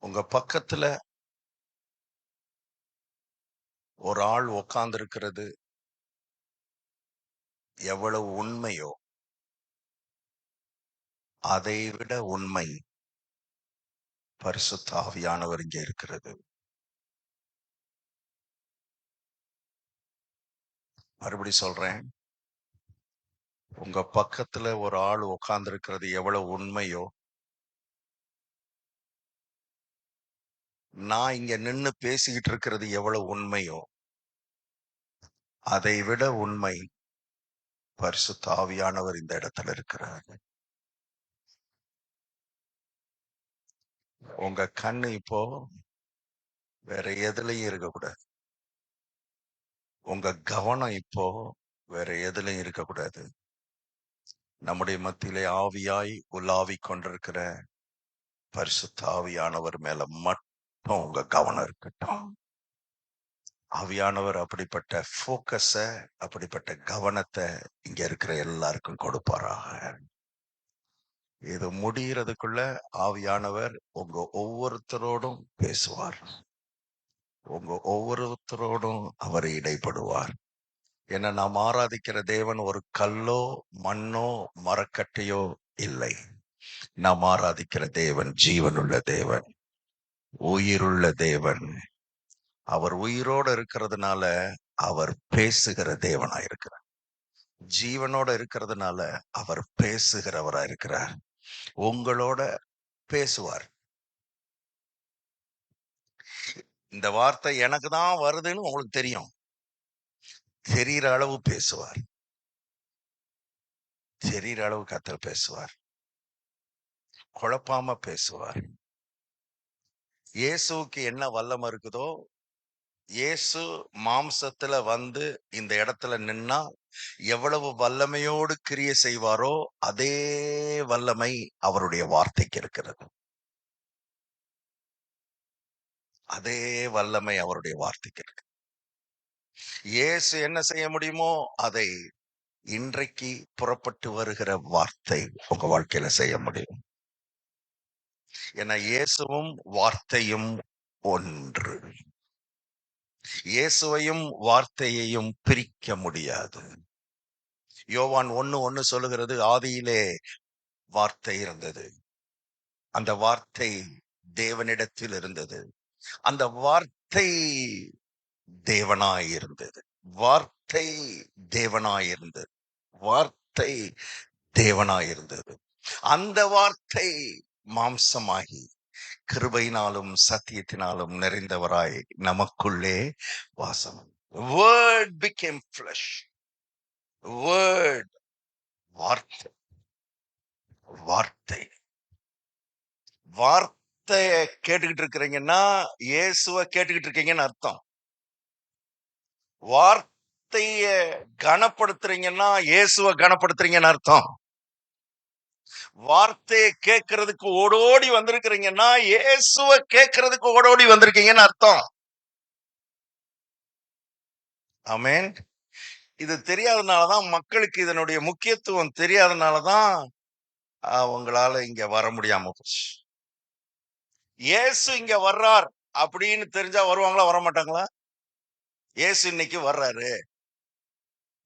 உங்க பக்கத்துல ஒரு ஆள் உட்கார்ந்திருக்கிறது எவ்வளவு உண்மையோ அதை விட உண்மை பரிசுத்த ஆவியானவர் இங்கே இருக்கிறது. மறுபடி சொல்றேன், உங்க பக்கத்துல ஒரு ஆள் உட்கார்ந்திருக்கிறது எவ்வளவு உண்மையோ, நான் இங்க நின்னு பேசிக்கிட்டு இருக்கிறது எவ்வளவு உண்மையோ அதை விட உண்மை பரிசுத்த ஆவியானவர் இந்த இடத்துல இருக்கிறார். உங்க கண்ணு இப்போ வேற எதுலயும் இருக்கக்கூடாது. உங்க கவனம் இப்போ வேற எதுலயும் இருக்கக்கூடாது. நம்முடைய மத்தியிலே ஆவியாய் உலாவிக் கொண்டிருக்கிற பரிசுத்த ஆவியானவர் மேல மட்டும் உங்க கவனம் இருக்கட்டும். ஆவியானவர் அப்படிப்பட்ட போக்கஸ, அப்படிப்பட்ட கவனத்தை இங்க இருக்கிற எல்லாருக்கும் கொடுப்பாராக. இது முடிகிறதுக்குள்ள ஆவியானவர் உங்க ஒவ்வொருத்தரோடும் பேசுவார். உங்க ஒவ்வொருத்தரோடும் அவர் இடைப்படுவார். ஏன்னா நாம் ஆராதிக்கிற தேவன் ஒரு கல்லோ மண்ணோ மரக்கட்டையோ இல்லை. நாம் ஆராதிக்கிற தேவன் ஜீவனுள்ள தேவன், உயிருள்ள தேவன். அவர் உயிரோட இருக்கிறதுனால அவர் பேசுகிற தேவனா இருக்கிறார். ஜீவனோட இருக்கிறதுனால அவர் பேசுகிறவரா இருக்கிறார். உங்களோட பேசுவார். இந்த வார்த்தை எனக்கு தான் வருதுன்னு உங்களுக்கு தெரியும். தெரிகிற அளவு பேசுவார். தெரிகிற அளவு கர்த்தர் பேசுவார். குழப்பாம பேசுவார். இயேசுவுக்கு என்ன வல்லமை இருக்குதோ, இயேசு மாம்சத்துல வந்து இந்த இடத்துல நின்னா எவ்வளவு வல்லமையோடு கிரியை செய்வாரோ அதே வல்லமை அவருடைய வார்த்தைக்கு இருக்கிறது. அதே வல்லமை அவருடைய வார்த்தைக்கு இருக்கு. இயேசு என்ன செய்ய முடியுமோ அதை இன்றைக்கு புறப்பட்டு வருகிற வார்த்தை உங்க வாழ்க்கையில செய்ய முடியும். ஏன்னா இயேசுவும் வார்த்தையும் ஒன்று. இயேசுவையும் வார்த்தையையும் பிரிக்க முடியாது. யோவான் 1:1 சொல்லுகிறது, ஆதியிலே வார்த்தை இருந்தது, அந்த வார்த்தை தேவனிடத்தில் இருந்தது, அந்த வார்த்தை தேவனாயிருந்தது, வார்த்தை தேவனாயிருந்தது, வார்த்தை தேவனாயிருந்தது. அந்த வார்த்தை மாம்சமாகி கிருபையினாலும் சத்தியத்தினாலும் நிறைந்தவராய் நமக்குள்ளே வாசம். Word became flesh. Word, வார்த்தை, வார்த்தை. வார்த்தைய கேட்டுக்கிட்டு இருக்கிறீங்கன்னா இயேசுவை கேட்டுக்கிட்டு இருக்கீங்கன்னு அர்த்தம். வார்த்தைய கனப்படுத்துறீங்கன்னா இயேசுவை கனப்படுத்துறீங்கன்னு அர்த்தம். வார்த்தையை கேட்கறதுக்கு ஓடோடி வந்திருக்கிறீங்கன்னா இயேசுவை கேட்கறதுக்கு ஓடோடி வந்திருக்கீங்கன்னு அர்த்தம். ஆமென். இது தெரியாதனாலதான், மக்களுக்கு இதனுடைய முக்கியத்துவம் தெரியாதனாலதான் அவங்களால இங்க வர முடியாம போச்சு. இயேசு இங்க வர்றார் அப்படின்னு தெரிஞ்சா வருவாங்களா, வர மாட்டாங்களா? இயேசு இன்னைக்கு வர்றாரு,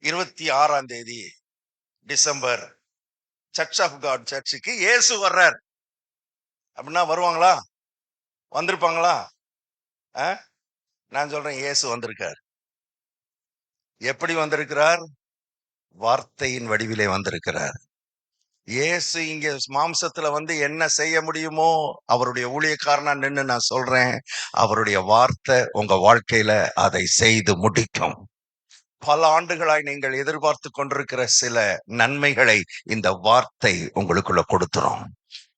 26ஆம் தேதி டிசம்பர், சர்ச் ஆஃப் காட் சர்ச்சுக்கு இயேசு வர்றார் அப்படின்னா வருவாங்களா? வந்திருப்பாங்களா? நான் சொல்றேன், இயேசு வந்திருக்கார். எப்படி வந்திருக்கிறார்? வார்த்தையின் வடிவிலே வந்திருக்கிறார். இயேசு இங்க மாம்சத்துல வந்து என்ன செய்ய முடியுமோ அவருடைய ஊழியக்காரனா நின்னு நான் சொல்றேன், அவருடைய வார்த்தை உங்க வாழ்க்கையில அதை செய்து முடிக்கும். பல ஆண்டுகளாய் நீங்கள் எதிர்பார்த்து கொண்டிருக்கிற சில நன்மைகளை இந்த வார்த்தை உங்களுக்குள்ள கொடுத்துரும்.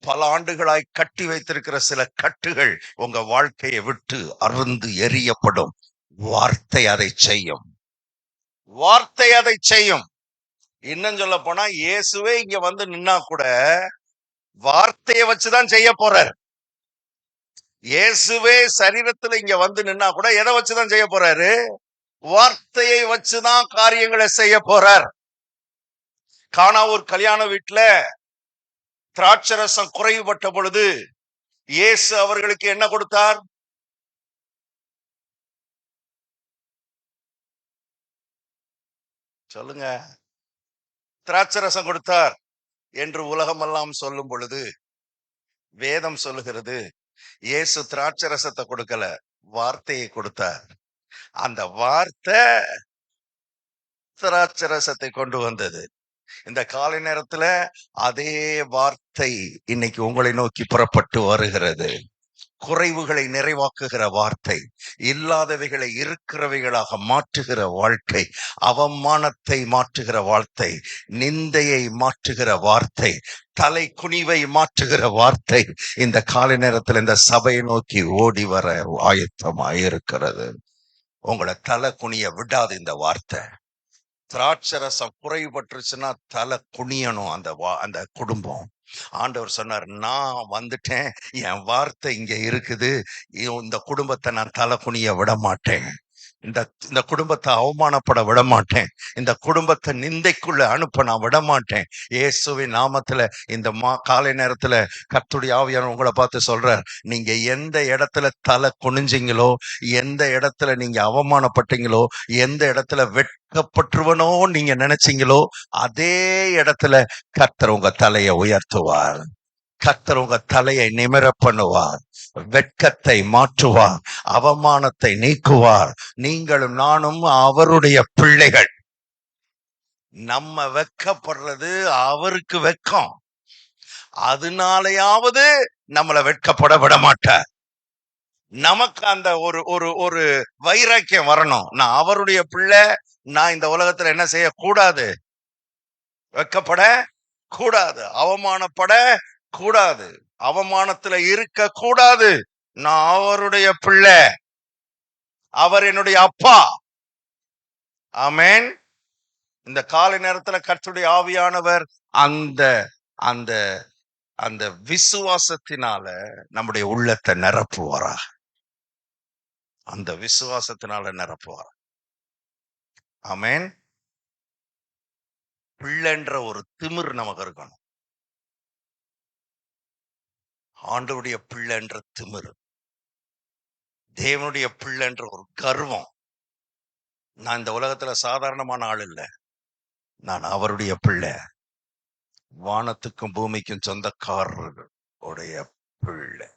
பல ஆண்டுகளாய் கட்டி வைத்திருக்கிற சில கட்டுகள் உங்க வாழ்க்கையை விட்டு அருந்து எறியப்படும். வார்த்தை அதை செய்யும். வார்த்தை அதை செய்யும். இன்னும் சொல்ல போனா இயேசுவே இங்க வந்து நின்னா கூட வார்த்தையை வச்சுதான் செய்ய போறார். இயேசுவே சரீரத்துல இங்க வந்து நின்னா கூட எதை வச்சுதான் செய்ய போறாரு? வார்த்தையை வச்சுதான் காரியங்களை செய்ய போறார். கானாவூர் கல்யாண வீட்டுல திராட்சரசம் குறைவுபட்ட பொழுது இயேசு அவர்களுக்கு என்ன கொடுத்தார்? சொல்லுங்க. திராட்சரசம் கொடுத்தார் என்று உலகமெல்லாம் சொல்லும் பொழுது வேதம் சொல்லுகிறது, இயேசு திராட்சரசத்தை கொடுக்கல, வார்த்தையை கொடுத்தார். அந்த வார்த்தை திராட்சரசத்தை கொண்டு வந்தது. இந்த காலை நேரத்துல அதே வார்த்தை இன்னைக்கு உங்களை நோக்கி புறப்பட்டு வருகிறது. குறைவுகளை நிறைவாக்குகிற வார்த்தை, இல்லாதவைகளை இருக்கிறவைகளாக மாற்றுகிற வாழ்க்கை, அவமானத்தை மாற்றுகிற வார்த்தை, நிந்தையை மாற்றுகிற வார்த்தை, தலை குனிவை மாற்றுகிற வார்த்தை இந்த காலை நேரத்தில் இந்த சபையை நோக்கி ஓடி வர ஆயத்தமாயிருக்கிறது. உங்களை தலை குனிய விடாது இந்த வார்த்தை. திராட்சரசம் குறைபட்டுருச்சுன்னா தலை குனியணும் அந்த குடும்பம். ஆண்டவர் சொன்னார், நான் வந்துட்டேன், என் வார்த்தை இங்க இருக்குது, இந்த குடும்பத்தை நான் தலை குனிய விட மாட்டேன், இந்த குடும்பத்தை அவமானப்பட விட மாட்டேன், இந்த குடும்பத்தை நிந்தைக்குள்ள அனுப்ப நான் விட மாட்டேன். இயேசுவின் நாமத்துல இந்த காலை நேரத்துல கர்த்தருடைய ஆவியானவர் உங்களை பார்த்து சொல்றார், நீங்க எந்த இடத்துல தலை குனிஞ்சிங்களோ, எந்த இடத்துல நீங்க அவமானப்பட்டீங்களோ, எந்த இடத்துல வெட்கப்பட்டுருவனோ நீங்க நினைச்சீங்களோ, அதே இடத்துல கர்த்தர் உங்க தலையை உயர்த்துவார். கர்த்தர் உங்க தலையை நிமிர பண்ணுவார், வெட்கத்தை மாற்றுவார், அவமானத்தை நீக்குவார். நீங்களும் நானும் அவருடைய பிள்ளைகள். நம்ம வெட்கப்படுறது அவருக்கு வெட்கம், அதனாலயாவது நம்மளை வெட்கப்பட விட மாட்டார். நமக்கு அந்த ஒரு ஒரு ஒரு வைராக்கியம் வரணும். நான் அவருடைய பிள்ளை, நான் இந்த உலகத்துல என்ன செய்யக்கூடாது? வெட்கப்பட கூடாது, அவமானப்பட கூடாது, அவமானத்துல இருக்க கூடாது. நான் அவருடைய பிள்ளை, அவர் என்னுடைய அப்பா. ஆமென். இந்த காலை நேரத்துல கர்த்தருடைய ஆவியானவர் அந்த அந்த அந்த விசுவாசத்தினால நம்முடைய உள்ளத்தை நிரப்புவாரா, அந்த விசுவாசத்தினால நிரப்புவார். ஆமென். பிள்ளைன்ற ஒரு திமிர் நமக்கு இருக்கணும். ஆண்டவருடைய பிள்ளைன்ற திமிர், தேவனுடைய பிள்ளைன்ற ஒரு கர்வம். நான் இந்த உலகத்துல சாதாரணமான ஆள் இல்லை, நான் அவருடைய பிள்ளை, வானத்துக்கும் பூமிக்கும் சொந்தக்காரர்கள் உடைய பிள்ளை.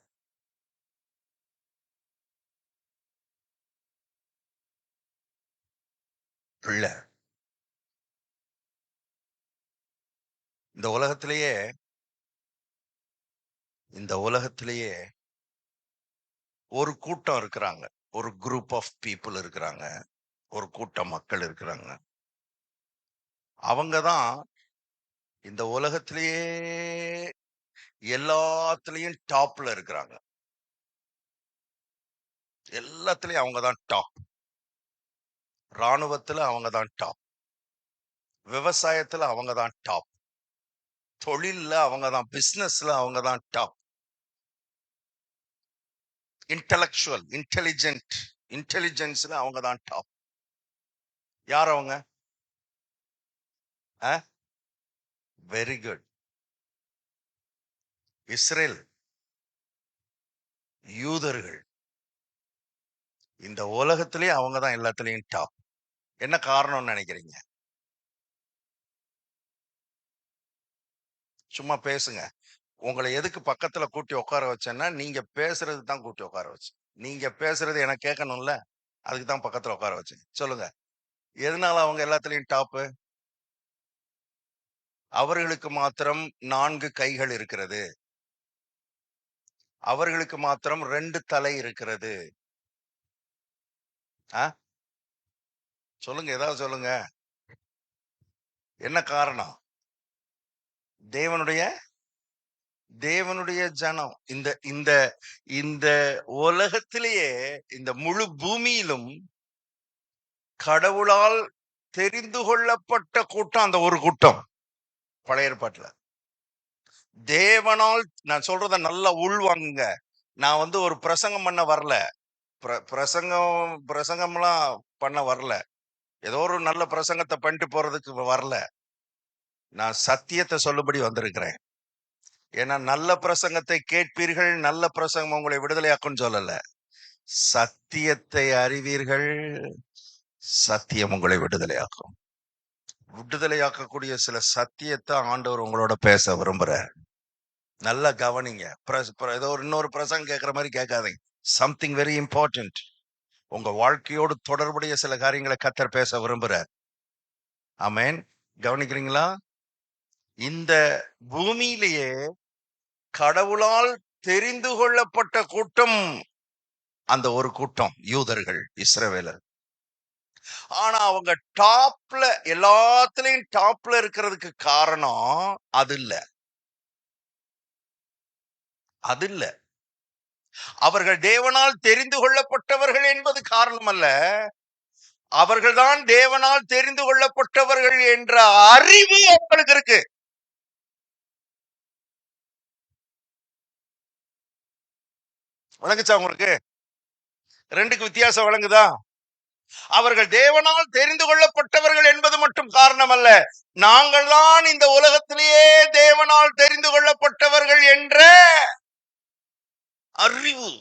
பிள்ளை. இந்த உலகத்திலேயே ஒரு கூட்டம் இருக்கிறாங்க, ஒரு குரூப் ஆஃப் பீப்புள் இருக்கிறாங்க, ஒரு கூட்டம் மக்கள் இருக்கிறாங்க. அவங்கதான் இந்த உலகத்திலேயே எல்லாத்துலயும் டாப்ல இருக்கிறாங்க. எல்லாத்துலயும் அவங்கதான் டாப். ராணுவத்துல அவங்கதான் டாப், விவசாயத்துல அவங்கதான் டாப், தொழில்ல அவங்கதான், பிசினஸ்ல அவங்கதான் டாப், இன்டெலிஜென்ஸ்ல அவங்கதான் டாப். யார் அவங்க? Very good. இஸ்ரேல் யூதர்கள் இந்த உலகத்திலேயே அவங்கதான் எல்லாத்துலயும் டாப். என்ன காரணம்னு நினைக்கிறீங்க? சும்மா பேசுங்க. உங்களை எதுக்கு பக்கத்துல கூட்டி உட்கார வச்சேன்னா, நீங்க பேசுறது தான் கூட்டி உட்கார வச்சேன். நீங்க பேசுறது எனக்கு கேட்கணும்ல, அதுக்கு தான் பக்கத்துல உட்கார வச்சேன். சொல்லுங்க, எதனால அவங்க எல்லாத்துலயும் டாப்பு? அவர்களுக்கு மாத்திரம் 4 கைகள் இருக்கிறது, அவர்களுக்கு மாத்திரம் 2 தலை இருக்கிறது. சொல்லுங்க, ஏதாவது சொல்லுங்க. என்ன காரணம்? தேவனுடைய ஜனம். இந்த இந்த இந்த உலகத்திலேயே, இந்த முழு பூமியிலும் கடவுளால் தெரிந்து கொள்ளப்பட்ட கூட்டம் அந்த ஒரு கூட்டம். பழைய ஏற்பாட்டுல தேவனால், நான் சொல்றத நல்லா உள்வாங்குங்க. நான் ஒரு பிரசங்கம் பண்ண வரல, பிரசங்கம்லாம் பண்ண வரல, ஏதோ ஒரு நல்ல பிரசங்கத்தை பண்ணிட்டு போறதுக்கு வரல. நான் சத்தியத்தை சொல்லும்படி வந்திருக்கிறேன். ஏன்னா நல்ல பிரசங்கத்தை கேட்பீர்கள், நல்ல பிரசங்கம் உங்களை விடுதலையாக்கும்னு சொல்லல. சத்தியத்தை அறிவீர்கள், சத்தியம் உங்களை விடுதலையாக்கும். விடுதலையாக்கக்கூடிய சில சத்தியத்தை ஆண்டவர் உங்களோட பேச விரும்புறார். நல்லா கவனிங்க. ஏதோ இன்னொரு பிரசங்கம் கேட்கிற மாதிரி கேட்காதீங்க. Something very important. உங்க வாழ்க்கையோடு தொடர்புடைய சில காரியங்களை கர்த்தர் பேச விரும்புறார். ஆமென். கவனிக்கிறீங்களா? இந்த பூமியிலேயே கடவுளால் தெரிந்து கொள்ளப்பட்ட கூட்டம் அந்த ஒரு கூட்டம், யூதர்கள், இஸ்ரவேலர். ஆனா அவங்க டாப்ல, எல்லாத்துலயும் டாப்ல இருக்கிறதுக்கு காரணம் அது இல்ல. அது இல்ல. அவர்கள் தேவனால் தெரிந்து கொள்ளப்பட்டவர்கள் என்பது காரணம் அல்ல. அவர்கள்தான் தேவனால் தெரிந்து கொள்ளப்பட்டவர்கள் என்ற அறிவு அவங்களுக்கு இருக்கு. விளங்குச்சா உங்களுக்கு? ரெண்டுக்கு வித்தியாசம் விளங்குதா? அவர்கள் தேவனால் தெரிந்து கொள்ளப்பட்டவர்கள் என்பது மட்டும் காரணம் அல்ல. நாங்கள் தான் இந்த உலகத்திலேயே தேவனால் தெரிந்து கொள்ளப்பட்டவர்கள் என்ற அறிவு.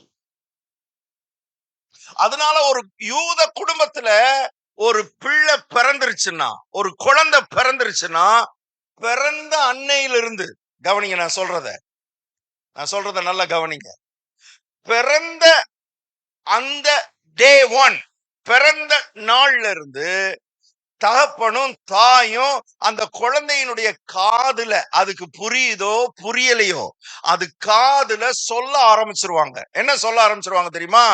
அதனால ஒரு யூத குடும்பத்துல ஒரு பிள்ளை பிறந்துருச்சுன்னா, ஒரு குழந்தை பிறந்துருச்சுன்னா, பிறந்த அன்னையிலிருந்து, கவனிங்க நான் சொல்றத நல்லா கவனிங்க. பிறந்த அந்த டே ஒன், பிறந்த நாள்ல இருந்து தகப்பனும் தாயும் அந்த குழந்தையினுடைய காதுல, அதுக்கு புரியுதோ புரியலையோ, அது காதுல சொல்ல ஆரம்பிச்சிருவாங்க. என்ன சொல்ல ஆரம்பிச்சிருவாங்க தெரியுமா?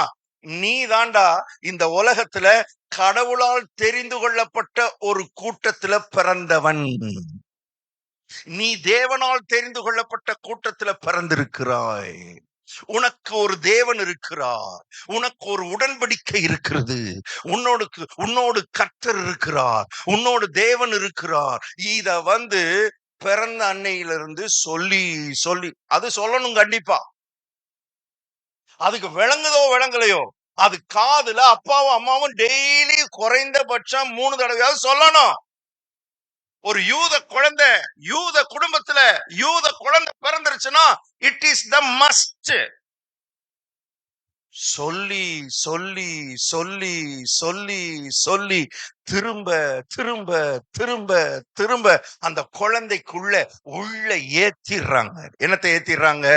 நீ தாண்டா இந்த உலகத்துல கடவுளால் தெரிந்து கொள்ளப்பட்ட ஒரு கூட்டத்துல பிறந்தவன். நீ தேவனால் தெரிந்து கொள்ளப்பட்ட கூட்டத்துல பிறந்திருக்கிறாய். உனக்கு ஒரு தேவன் இருக்கிறார். உனக்கு ஒரு உடன்படிக்கை இருக்கிறது. உன்னோடு கர்த்தர் இருக்கிறார். உன்னோடு தேவன் இருக்கிறார். இத பிறந்த அன்னையிலிருந்து சொல்லி சொல்லி அது சொல்லணும் கண்டிப்பா. அதுக்கு விளங்குதோ விளங்கலையோ, அது காதுல அப்பாவும் அம்மாவும் டெய்லி குறைந்தபட்சம் 3 தடவையாவது சொல்லணும். ஒரு யூத குடும்பத்துல யூத குழந்தை பிறந்துருச்சுன்னா இட் இஸ் த மஸ்ட். சொல்லி சொல்லி சொல்லி சொல்லி சொல்லி திரும்ப திரும்ப திரும்ப திரும்ப அந்த குழந்தைக்குள்ள உள்ள ஏத்திடுறாங்க. என்னத்தை ஏத்திடுறாங்க?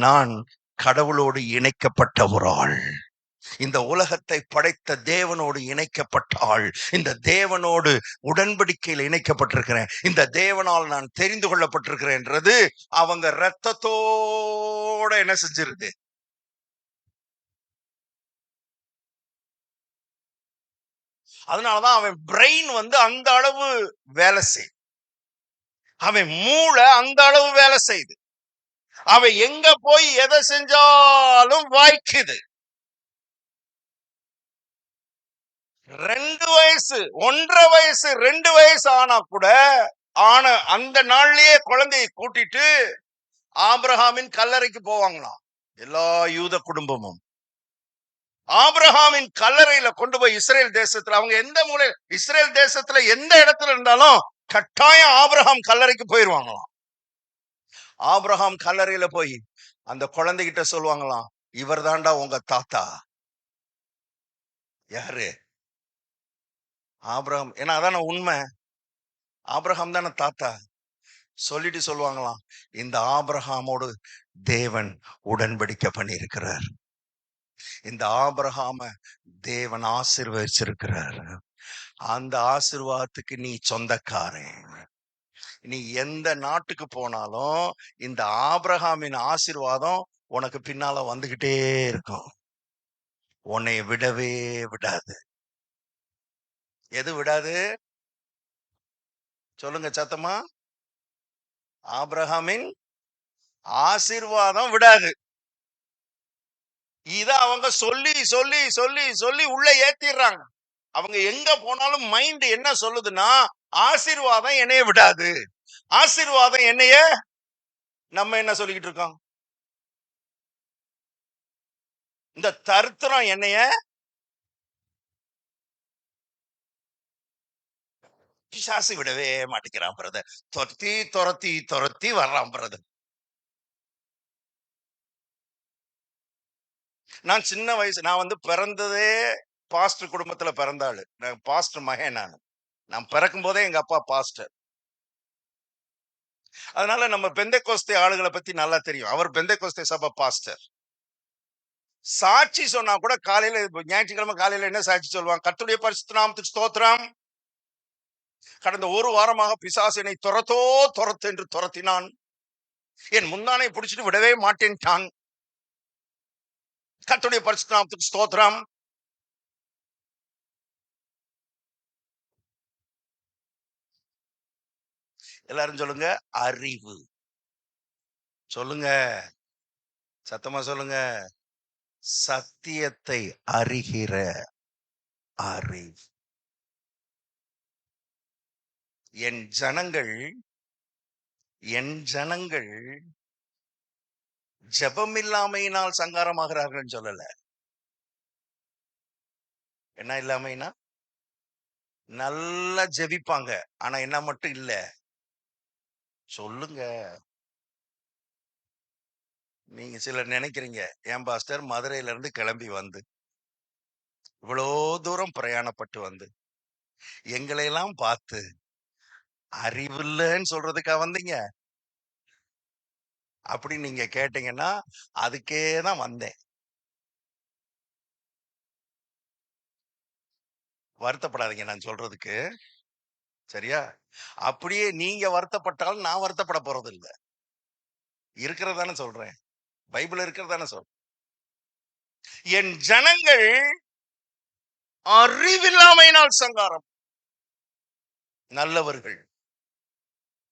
நான் கடவுளோடு இணைக்கப்பட்ட ஒரு ஆள், இந்த உலகத்தை படைத்த தேவனோடு இணைக்கப்பட்ட ஆள், இந்த தேவனோடு உடன்படிக்கையில் இணைக்கப்பட்டிருக்கிறேன், இந்த தேவனால் நான் தெரிந்து கொள்ளப்பட்டிருக்கிறேன்றது அவங்க ரத்தத்தோட என்ன செஞ்சிருது. அதனாலதான் அவன் பிரெயின் அந்த அளவு வேலை செய்யுது. அவன் மூளை அந்த அளவு வேலை செய்யுது. அவன் எங்க போய் எதை செஞ்சாலும் வாய்க்குது. 2 வயசு, 1.5 வயசு, 2 வயசு ஆனா கூட, அந்த நாள்லயே குழந்தையை கூட்டிட்டு ஆபிரகாமின் கல்லறைக்கு போவாங்களாம் எல்லா யூத குடும்பமும். ஆபிரகாமின் கல்லறையில கொண்டு போய் இஸ்ரேல் தேசத்துல, அவங்க எந்த மூலை, இஸ்ரேல் தேசத்துல எந்த இடத்துல இருந்தாலும் கட்டாயம் ஆபிரகாம் கல்லறைக்கு போயிருவாங்களாம். ஆபிரகாம் கல்லறையில போய் அந்த குழந்தைகிட்ட சொல்லுவாங்களாம், இவர் தாண்டா உங்க தாத்தா. யாரு? ஆபிரகாம். ஏன்னா அதான உண்மை. ஆபிரகாம் தானே தாத்தா. சொல்லிட்டு சொல்லுவாங்களாம், இந்த ஆபிரகாமோடு தேவன் உடன்படிக்கை பண்ணி இருக்கிறார். இந்த ஆபிரகாம தேவன் ஆசீர்வதிச்சிருக்கிறார். அந்த ஆசீர்வாதத்துக்கு நீ சொந்தக்காரன். நீ எந்த நாட்டுக்கு போனாலும் இந்த ஆபிரகாமின் ஆசீர்வாதம் உனக்கு பின்னால வந்துகிட்டே இருக்கும். உன்னை விடவே விடாது. எது விடாது? சொல்லுங்க சத்தமா. ஆபிரகாமின் ஆசீர்வாதம் விடாது. இத அவங்க சொல்லி சொல்லி சொல்லி சொல்லி உள்ள ஏத்திடுறாங்க. அவங்க எங்க போனாலும் மைண்ட் என்ன சொல்லுதுன்னா, ஆசீர்வாதம் என்னைய விடாது, ஆசீர்வாதம் என்னைய. நம்ம என்ன சொல்லிக்கிட்டு இருக்கோம்? இந்த தரித்திரம் என்னைய பிசாசு விடவே மாட்டேங்கிறான் பிரதர். துரத்தி துரத்தி துரத்தி வர்றான் பிரதர். நான் சின்ன வயசு, நான் வந்து பிறந்ததே பாஸ்டர் குடும்பத்துல பிறந்த ஆளு. நான் பாஸ்டர் மகன் நானு. நான் பிறக்கும் போதே எங்க அப்பா பாஸ்டர். அதனால நம்ம பெந்தைக்கோஸ்தே ஆளுகளை பத்தி நல்லா தெரியும். அவர் பெந்தைக்கோஸ்தே சபை பாஸ்டர். சாட்சி சொன்னா கூட காலையில, ஞாயிற்றுக்கிழமை காலையில என்ன சாட்சி சொல்லுவாங்க? கர்த்தருடைய பரிசுத்த நாமத்துக்கு ஸ்தோத்திரம். கடந்த ஒரு வாரமாக பிசாசு என்னை துரத்து என்று துரத்தினான். என் முந்தானை பிடிச்சிட்டு விடவே மாட்டேன்ட்டான். கர்த்தருடைய பரிசுத்த நாமத்துக்கு ஸ்தோத்திரம். எல்லாரும் சொல்லுங்க, அறிவு. சொல்லுங்க, சத்தமா சொல்லுங்க. சத்தியத்தை அறிகிற அறிவு. என் ஜனங்கள் ஜெபம் இல்லாமையினால் சங்காரமாகிறார்கள் சொல்லல. என்ன இல்லாமைனா? நல்லா ஜெபிப்பாங்க, ஆனா என்ன மட்டும் இல்ல. சொல்லுங்க. நீங்க சிலர் நினைக்கிறீங்க, ஏன் பாஸ்டர் மதுரையில இருந்து கிளம்பி வந்து இவ்வளோ தூரம் பிரயாணப்பட்டு வந்து எங்களை எல்லாம் பார்த்து அறிவில்லைன்னு சொல்றதுக்கா வந்தீங்க அப்படி நீங்க கேட்டீங்கன்னா, அதுக்கே தான் வந்தேன். வருத்தப்படாதீங்க நான் சொல்றதுக்கு, சரியா? அப்படியே நீங்க வருத்தப்பட்டாலும் நான் வருத்தப்பட போறது இல்ல. இருக்கிறதானே சொல்றேன். பைபிள் இருக்கிறதானே சொல்றேன். என் ஜனங்கள் அறிவில்லாமையினால் சங்காரம். நல்லவர்கள்,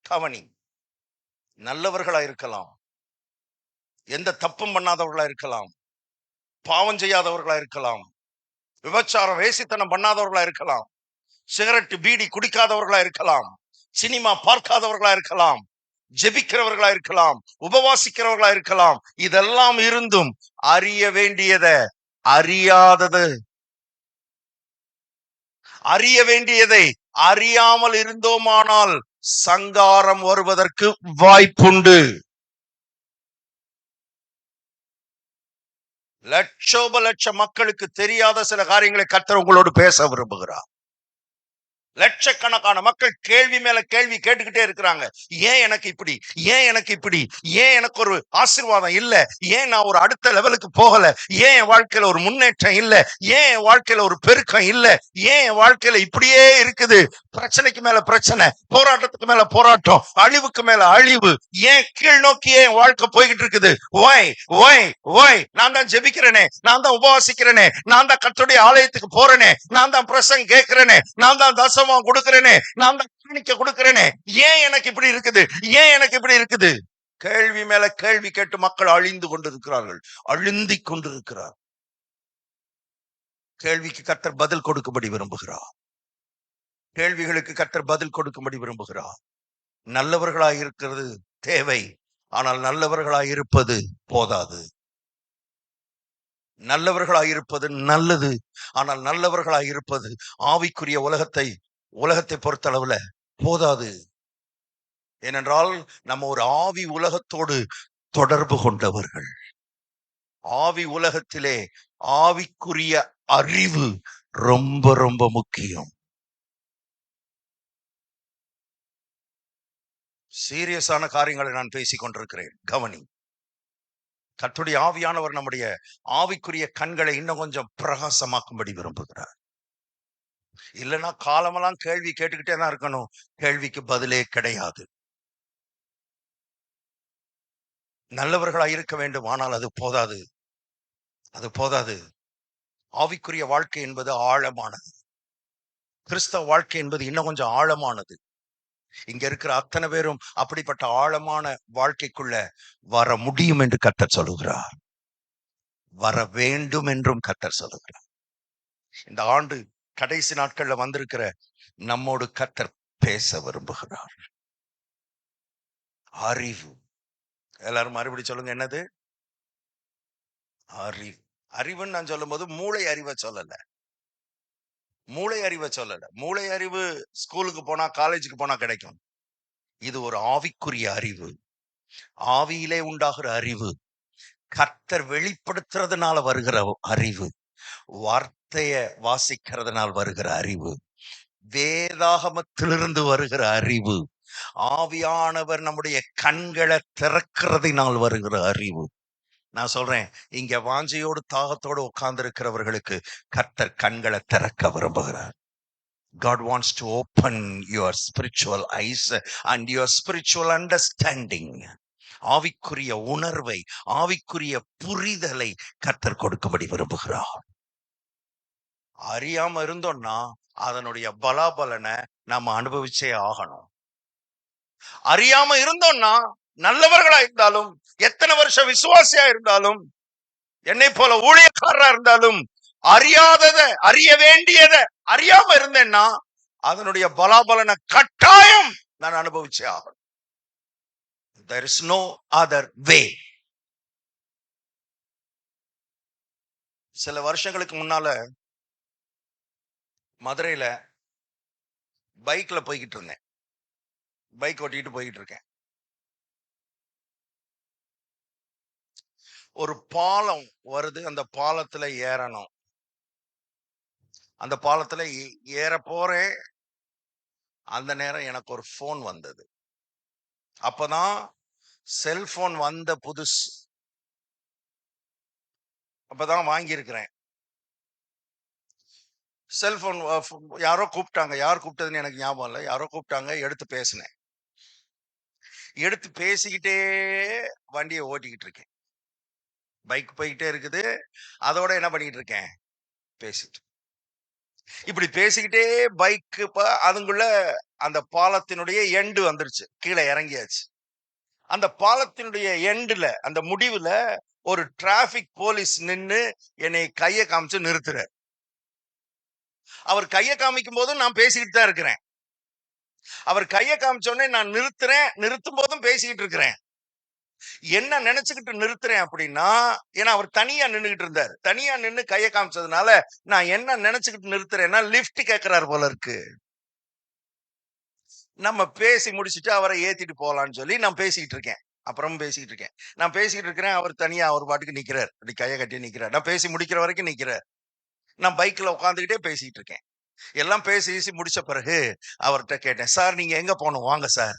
கவனி, நல்லவர்களா இருக்கலாம், எந்த தப்பும் பண்ணாதவர்களா இருக்கலாம், பாவம் செய்யாதவர்களா இருக்கலாம், விபச்சாரம் வேசித்தனம் பண்ணாதவர்களா இருக்கலாம், சிகரெட் பீடி குடிக்காதவர்களா இருக்கலாம், சினிமா பார்க்காதவர்களா இருக்கலாம், ஜெபிக்கிறவர்களா இருக்கலாம், உபவாசிக்கிறவர்களா இருக்கலாம். இதெல்லாம் இருந்தும் அறிய வேண்டியதை அறியாமல் இருந்தோமானால் சங்காரம் வருவதற்கு வாய்ப்புண்டு. லட்ச மக்களுக்கு தெரியாத சில காரியங்களை கர்த்தர் உங்களோடு பேச விரும்புகிறார். லட்சக்கணக்கான மக்கள் கேள்வி மேல கேள்வி கேட்டுக்கிட்டே இருக்கிறாங்க. ஏன் எனக்கு இப்படி, ஏன் எனக்கு இப்படி, ஏன் எனக்கு ஒரு ஆசீர்வாதம் இல்ல, ஏன் நான் ஒரு அடுத்த லெவலுக்கு போகல, ஏன் என் வாழ்க்கையில ஒரு முன்னேற்றம் இல்ல, ஏன் என் வாழ்க்கையில ஒரு பெருக்கம் இல்ல, ஏன் என் வாழ்க்கையில இப்படியே இருக்குது. பிரச்சனைக்கு மேல பிரச்சனை, போராட்டத்துக்கு மேல போராட்டம், அழிவுக்கு மேல அழிவு. ஏன் கீழ் நோக்கியே என் வாழ்க்கை போய்கிட்டு இருக்குது? ஒய் நான் தான் ஜெபிக்கிறேனே, நான் தான் உபவாசிக்கிறேனே, நான் தான் கர்த்தருடைய ஆலயத்துக்கு போறேனே, நான் தான் பிரசங்கம் கேட்கிறேனே, நான் தான் தசமா கொடுக்கிறேனே, நான் தான் காணிக்கை கொடுக்கிறேனே, ஏன் எனக்கு இப்படி இருக்குது, ஏன் எனக்கு இப்படி இருக்குது? கேள்வி மேல கேள்வி கேட்டு மக்கள் அழிந்து கொண்டிருக்கிறார்கள், அழுந்திக் கொண்டிருக்கிறார். கேள்விக்கு கர்த்தர் பதில் கொடுக்கும்படி விரும்புகிறார். கேள்விகளுக்கு கர்த்தர் பதில் கொடுக்கும்படி விரும்புகிறார். நல்லவர்களாய் இருக்கிறது தேவை, ஆனால் நல்லவர்களாய் இருப்பது போதாது. நல்லவர்களாய் இருப்பது நல்லது, ஆனால் நல்லவர்களாய் இருப்பது ஆவிக்குரிய உலகத்தை பொறுத்தளவுல போதாது. ஏனென்றால் நம்ம ஒரு ஆவி உலகத்தோடு தொடர்பு கொண்டவர்கள். ஆவி உலகத்திலே ஆவிக்குரிய அறிவு ரொம்ப ரொம்ப முக்கியம். சீரியஸான காரியங்களை நான் பேசிக் கொண்டிருக்கிறேன், கவனி. கர்த்தருடைய ஆவியானவர் நம்முடைய ஆவிக்குரிய கண்களை இன்னும் கொஞ்சம் பிரகாசமாக்கும்படி விரும்புகிறார். இல்லைன்னா காலமெல்லாம் கேள்வி கேட்டுக்கிட்டே தான் இருக்கணும், கேள்விக்கு பதிலே கிடையாது. நல்லவர்களா இருக்க வேண்டும், ஆனால் அது போதாது. ஆவிக்குரிய வாழ்க்கை என்பது ஆழமானது. கிறிஸ்தவ வாழ்க்கை என்பது இன்னும் கொஞ்சம் ஆழமானது. இங்க இருக்கிற அத்தனை பேரும் அப்படிப்பட்ட ஆழமான வாழ்க்கைக்குள்ள வர முடியும் என்று கர்த்தர் சொல்லுகிறார். வர வேண்டும் என்றும் கர்த்தர் சொல்லுகிறார். இந்த ஆண்டு கடைசி நாட்கள்ல வந்திருக்கிற நம்மோடு கர்த்தர் பேச விரும்புகிறார். அறிவு. எல்லாரும் மறுபடி சொல்லுங்க, என்னது? அறிவு. அறிவுன்னு நான் சொல்லும் போது மூளை அறிவை சொல்லல. மூளை அறிவு ஸ்கூலுக்கு போனா, காலேஜுக்கு போனா கிடைக்கும். இது ஒரு ஆவிக்குரிய அறிவு, ஆவியிலே உண்டாகிற அறிவு. கர்த்தர் வெளிப்படுத்துறதுனால வருகிற அறிவு, வார்த்தைய வாசிக்கிறதுனால் வருகிற அறிவு, வேதாகமத்திலிருந்து வருகிற அறிவு, ஆவியானவர் நம்முடைய கண்களை திறக்கிறதினால் வருகிற அறிவு. நான் சொல்றேன், இங்க வாஞ்சையோடு தாகத்தோடு உட்கார்ந்து இருக்கிறவர்களுக்கு கர்த்தர் கண்களை திறக்க விரும்புகிறார். God wants to open your spiritual eyes and your spiritual understanding. ஆவிக்குரிய உணர்வை, ஆவிக்குரிய புரிதலை கர்த்தர் கொடுக்கும்படி விரும்புகிறார். அறியாம இருந்தோம்னா அதனுடைய பலாபலனை நாம அனுபவிச்சே ஆகணும். அறியாம இருந்தோம்னா நல்லவர்களா இருந்தாலும், எத்தனை வருஷம் விசுவாசியா இருந்தாலும், என்னை போல ஊழியக்காரரா இருந்தாலும், அறிய வேண்டியதை அறியாம இருந்தேன்னா அதனுடைய பலாபலனை கட்டாயம் நான் அனுபவிச்சே ஆகணும். There is no other way. சில வருஷங்களுக்கு முன்னால மதுரையில பைக்ல போய்கிட்டு இருந்தேன். பைக் ஓட்டிட்டு போய்கிட்டு இருக்கேன். ஒரு பாலம் வருது, அந்த பாலத்துல ஏறணும். அந்த பாலத்துல ஏற போறேன். அந்த நேரம் எனக்கு ஒரு போன் வந்தது. அப்பதான் செல்போன் வந்த புதுசு. அப்பதான் வாங்கியிருக்கிறேன். செல்போன் யாரோ கூப்பிட்டாங்க. யார் கூப்பிட்டதுன்னு எனக்கு ஞாபகம் இல்லை. யாரோ கூப்பிட்டாங்க, எடுத்து பேசினேன். எடுத்து பேசிக்கிட்டே வண்டியை ஓட்டிக்கிட்டு இருக்கேன். பைக் போய்கிட்டே இருக்குது, அதோட என்ன பண்ணிட்டு இருக்கேன், பேசிட்டு. இப்படி பேசிக்கிட்டே பைக் அதுக்குள்ள அந்த பாலத்தினுடைய எண்டு வந்துருச்சு. கீழே இறங்கியாச்சு. அந்த பாலத்தினுடைய எண்டுல, அந்த முடிவுல ஒரு டிராபிக் போலீஸ் நின்னு என்னை கையை காமிச்சு நிறுத்துறார். அவர் கையை காமிக்கும் போதும் நான் பேசிக்கிட்டு தான் இருக்கிறேன். அவர் கையை காமிச்சோடனே நான் நிறுத்துறேன். நிறுத்தும் போதும் பேசிக்கிட்டு இருக்கிறேன். என்ன நினைச்சுக்கிட்டு நிறுத்துறேன் அப்படின்னா, ஏன்னா அவர் தனியா நின்றுகிட்டு இருந்தார். தனியா நின்னு கையை காமிச்சதுனால நான் என்ன நினைச்சுக்கிட்டு நிறுத்துறேன்னா, லிப்ட் கேட்கிறார் போல இருக்கு. நம்ம பேசி முடிச்சுட்டு அவரை ஏத்திட்டு போலான்னு சொல்லி நான் பேசிக்கிட்டு இருக்கேன். அப்புறம் பேசிக்கிட்டு இருக்கேன். நான் பேசிக்கிட்டு இருக்கிறேன். அவர் தனியா அவர் பாட்டுக்கு நிக்கிறார். அப்படி கையை கட்டி நிக்கிறார். நான் பேசி முடிக்கிற வரைக்கும் நிக்கிறார். நான் பைக்ல உட்காந்துக்கிட்டே பேசிக்கிட்டு இருக்கேன். எல்லாம் பேசி முடிச்ச பிறகு அவர்கிட்ட கேட்டேன், சார் நீங்க எங்க போகணும், வாங்க சார்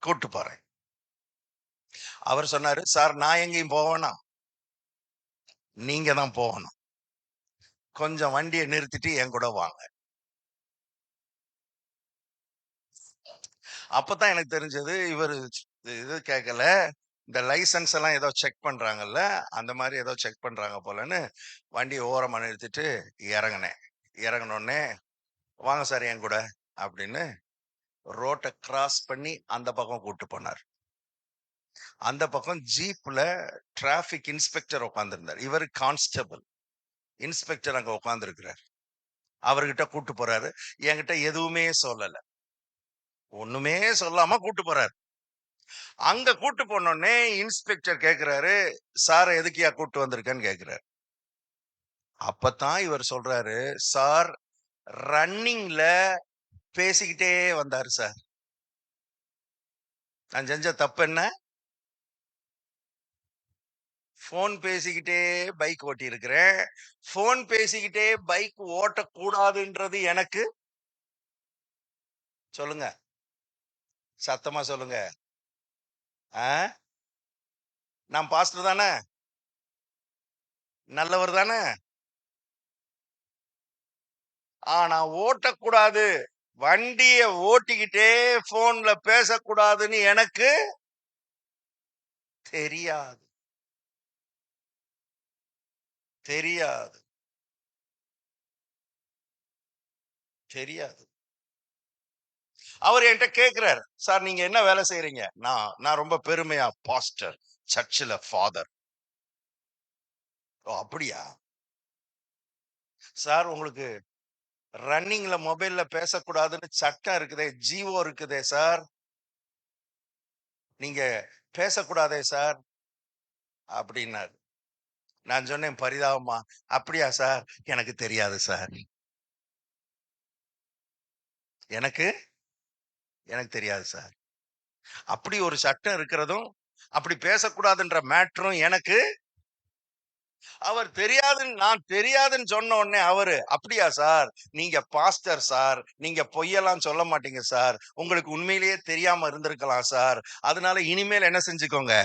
கூட்டு போறேன். அவர் சொன்னாரு, சார் நான் எங்கேயும் போவேனா, நீங்க தான் போகணும். கொஞ்சம் வண்டியை நிறுத்திட்டு என் கூட வாங்க. அப்பதான் எனக்கு தெரிஞ்சது, இவர் இது கேட்கல, இந்த லைசன்ஸ் எல்லாம் ஏதோ செக் பண்றாங்கல்ல, அந்த மாதிரி ஏதோ செக் பண்றாங்க போலன்னு வண்டியை ஓரமா நிறுத்திட்டு இறங்கினேன். இறங்கினோடனே வாங்க சார் என் கூட அப்படின்னு ரோட்டை கிராஸ் பண்ணி அந்த பக்கம் கூட்டு போனார். அந்த பக்கம் ஜீப்ல டிராபிக் இன்ஸ்பெக்டர் உட்கார்ந்துருந்தார். இவர் கான்ஸ்டபிள். இன்ஸ்பெக்டர் அங்க உட்கார்ந்து இருக்கிறார். அவர்கிட்ட கூட்டு போறாரு. என்கிட்ட எதுவுமே சொல்லல, ஒண்ணுமே சொல்லாம கூட்டு போறாரு. அங்க கூட்டு போனோடனே இன்ஸ்பெக்டர் கேக்குறாரு, சார் எதுக்கியா கூட்டு வந்திருக்கேன்னு கேக்குறாரு. அப்பதான் இவர் சொல்றாரு, சார் ரன்னிங்ல பேசிக்கிட்டே வந்தாரு சார். நான் செஞ்ச தப்பு என்ன, போன் பேசிக்கிட்டே பைக் ஓட்டி இருக்கிறேன். போன் பேசிக்கிட்டே பைக் ஓட்டக்கூடாதுன்றது எனக்கு, சொல்லுங்க சத்தமா சொல்லுங்க. நான் பாஸ்டர் தானே, நல்லவர் தானே, ஆனா ஓட்டக்கூடாது, வண்டிய ஓட்டிக்கிட்டே போன்ல பேசக்கூடாதுன்னு எனக்கு தெரியாது. தெரியாது தெரியாது. அவர் என்கிட்ட கேக்குறாரு, சார் நீங்க என்ன வேலை செய்யறீங்க? நான் ரொம்ப பெருமையா பாஸ்டர், சர்ச்சில் ஃபாதர். ஓ அப்படியா சார், உங்களுக்கு ரன்னிங்ல மொபைல்ல பேசக்கூடாதுன்னு சட்டம் இருக்குதே, ஜீவோ இருக்குதே சார், நீங்க பேசக்கூடாதே சார் அப்படின்னாரு. நான் சொன்னேன் பரிதாபமா, அப்படியா சார், எனக்கு தெரியாது சார், எனக்கு எனக்கு தெரியாது சார். அப்படி ஒரு சட்டம் இருக்கிறதும் அப்படி பேசக்கூடாதுன்ற மேட்டரும் எனக்கு. அவர் தெரியாதுன்னு நான் தெரியாதுன்னு சொன்ன உடனே அவரு, அப்படியா சார், நீங்க பாஸ்டர் சார், நீங்க பொய்யெல்லாம் சொல்ல மாட்டீங்க சார், உங்களுக்கு உண்மையிலேயே தெரியாம இருந்திருக்கலாம் சார், அதனால இனிமேல் என்ன செஞ்சுக்கோங்க,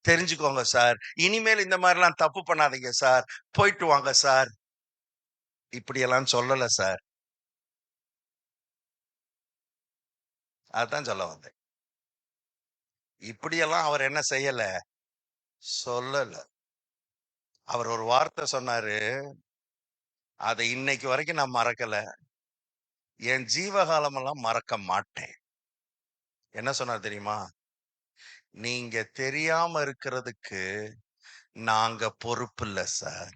தெரிஞ்சுக்கோங்க சார், இனிமேல் இந்த மாதிரி எல்லாம் தப்பு பண்ணாதீங்க சார், போயிட்டு வாங்க சார். இப்படியெல்லாம் சொல்லல சார். அதான் சொல்ல வந்தேன். இப்படியெல்லாம் அவர் என்ன செய்யல, சொல்லல. அவர் ஒரு வார்த்தை சொன்னாரு, அதை இன்னைக்கு வரைக்கும் நான் மறக்கல, என் ஜீவகாலம் எல்லாம் மறக்க மாட்டேன். என்ன சொன்னார் தெரியுமா? நீங்க தெரியாம இருக்கிறதுக்கு நாங்க பொறுப்பு இல்ல சார்.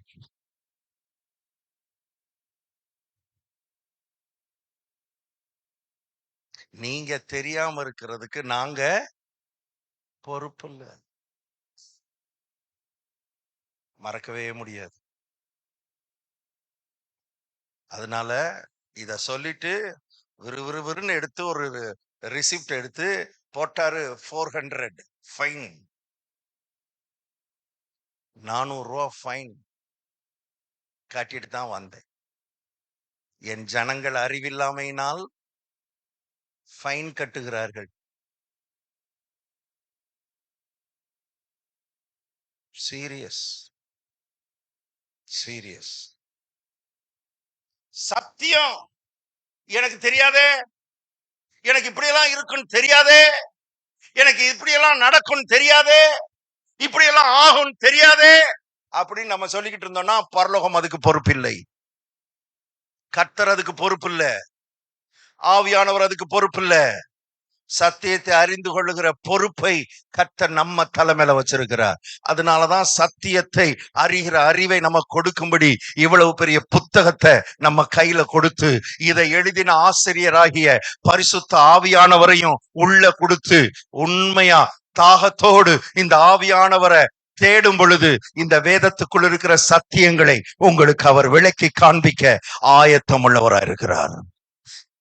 நீங்க தெரியாம இருக்கிறதுக்கு நாங்க பொறுப்பு இல்ல. மறக்கவே முடியாது. அதனால இத சொல்லிட்டு விறுவிறுன்னு எடுத்து ஒரு ரிசிப்ட் எடுத்து போட்டாரு. 400 ஃபைன், 400 ரூபா ஃபைன் காட்டிட்டு தான் வந்தேன். என் ஜனங்கள் அறிவில்லாமையினால் ஃபைன் கட்டுகிறார்கள். Serious, serious. சத்தியம் எனக்கு தெரியாதே, எனக்கு இப்படியெல்லாம் இருக்குன்னு தெரியாதே, எனக்கு இப்படியெல்லாம் நடக்கும் தெரியாதே, இப்படியெல்லாம் ஆகும் தெரியாதே அப்படின்னு நம்ம சொல்லிக்கிட்டு இருந்தோம்னா பரலோகம் அதுக்கு பொறுப்பு இல்லை. கர்த்தர் அதுக்கு பொறுப்பு இல்ல, ஆவியானவர் அதுக்கு பொறுப்பு இல்ல. சத்தியத்தை அறிந்து கொள்ளுகிற பொறுப்பை கர்த்தர் நம்ம தலைமையில வச்சிருக்கிறார். அதனாலதான் சத்தியத்தை அறிகிற அறிவை நம்ம கொடுக்கும்படி இவ்வளவு பெரிய புத்தகத்தை நம்ம கையில கொடுத்து, இதை எழுதின ஆசிரியராகிய பரிசுத்த ஆவியானவரையும் உள்ள கொடுத்து, உண்மையா தாகத்தோடு இந்த ஆவியானவரை தேடும் பொழுது இந்த வேதத்துக்குள் இருக்கிற சத்தியங்களை உங்களுக்கு அவர் விளக்கி காண்பிக்க ஆயத்தம் உள்ளவராக இருக்கிறார்.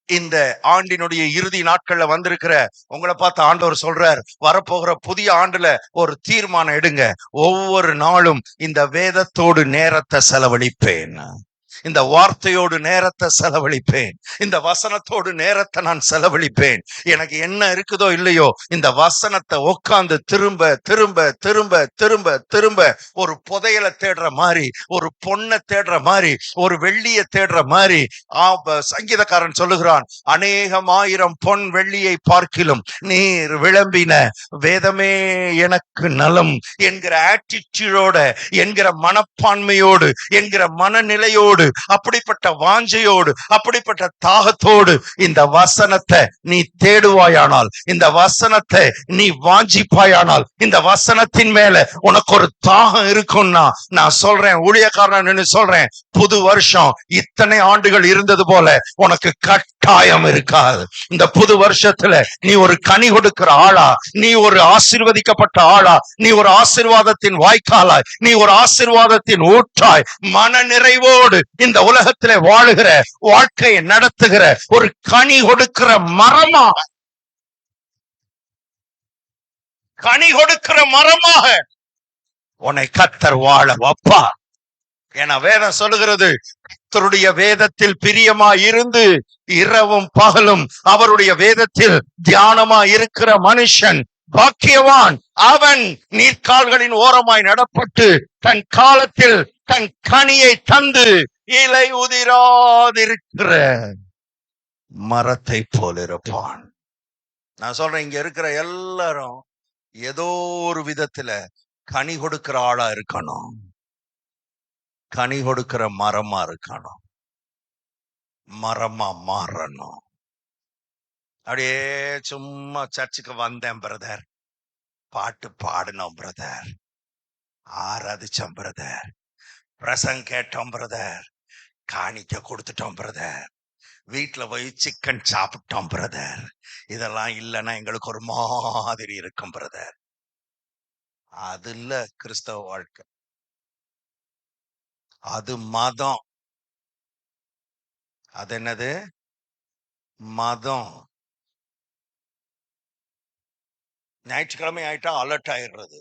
இந்த ஆண்டினுடைய இறுதி நாட்கள்ல வந்திருக்கிற உங்களை பார்த்து ஆண்டவர் சொல்றார், வரப்போகிற புதிய ஆண்டுல ஒரு தீர்மானம் எடுங்க, ஒவ்வொரு நாளும் இந்த வேதத்தோடு நேரத்தை செலவழிப்பேன், இந்த வார்த்தையோடு நேரத்தை செலவழிப்பேன், இந்த வசனத்தோடு நேரத்தை நான் செலவழிப்பேன். எனக்கு என்ன இருக்குதோ இல்லையோ இந்த வசனத்தை உட்கார்ந்து திரும்ப திரும்ப திரும்ப திரும்ப திரும்ப ஒரு புதையலை தேடுற மாதிரி, ஒரு பொண்ணை தேடுற மாதிரி, ஒரு வெள்ளியை தேடுற மாதிரி. சங்கீதக்காரன் சொல்லுகிறான், அநேகமாயிரம் பொன் வெள்ளியை பார்க்கிலும் நீர் விளம்பின வேதமே எனக்கு நலம் என்கிற ஆட்டிடியூடோட, என்கிற மனப்பான்மையோடு, என்கிற மனநிலையோடு, அப்படிப்பட்ட வாஞ்சையோடு, அப்படிப்பட்ட தாகத்தோடு இந்த வசனத்தை நீ தேடுவாயானால், இந்த வசனத்தை நீ வாஞ்சிப்பாயானால், இந்த வசனத்தின் மேல உனக்கு ஒரு தாகம் இருக்கும்னா நான் சொல்றேன், ஊழியக்காரன் சொல்றேன், புது வருஷம் இத்தனை ஆண்டுகள் இருந்தது போல உனக்கு கட்டாயம் இருக்காது. இந்த புது வருஷத்துல நீ ஒரு கனி கொடுக்கிற ஆளா, நீ ஒரு ஆசீர்வதிக்கப்பட்ட ஆளா, நீ ஒரு ஆசீர்வாதத்தின் வாய்க்காலாய், நீ ஒரு ஆசீர்வாதத்தின் ஊற்றாய், மன நிறைவோடு இந்த உலகத்திலே வாழுகிற, வாழ்க்கையை நடத்துகிற ஒரு கனி கொடுக்கிற மரமாக, கனி கொடுக்கிற மரமாக உன்னை கர்த்தர் வாழ வைப்பார். என வேதம் சொல்லுகிறது, கர்த்தருடைய வேதத்தில் பிரியமா இருந்து இரவும் பகலும் அவருடைய வேதத்தில் தியானமா இருக்கிற மனுஷன் பாக்கியவான். அவன் நீர்க்கால்களின் ஓரமாய் நடப்பட்டு தன் காலத்தில் தன் கனியை தந்து இலை உதிராதிருக்கிற மரத்தை போல இருப்பான். நான் சொல்றேன், இங்க இருக்கிற எல்லாரும் ஏதோ ஒரு விதத்துல கனி கொடுக்கிற ஆளா இருக்கணும், கனி கொடுக்கிற மரமா இருக்கணும், மரமா மாறணும். அப்படியே சும்மா சர்ச்சுக்கு வந்தேன் பிரதர், பாட்டு பாடினோம் பிரதர், ஆராதிச்சோம் பிரதர், பிரசங்க கேட்டோம் பிரதர், காணிக்க கொடுத்துட்டோம் பிரதர், வீட்டுல போய் சிக்கன் சாப்பிட்டோம் பிரதர், இதெல்லாம் இல்லைன்னா எங்களுக்கு ஒரு மாதிரி இருக்கும் பிரதர். அது இல்ல கிறிஸ்தவ வாழ்க்கை, அது மதம். அது என்னது? மதம். ஞாயிற்றுக்கிழமை ஆயிட்டா அலர்ட் ஆயிடுறது,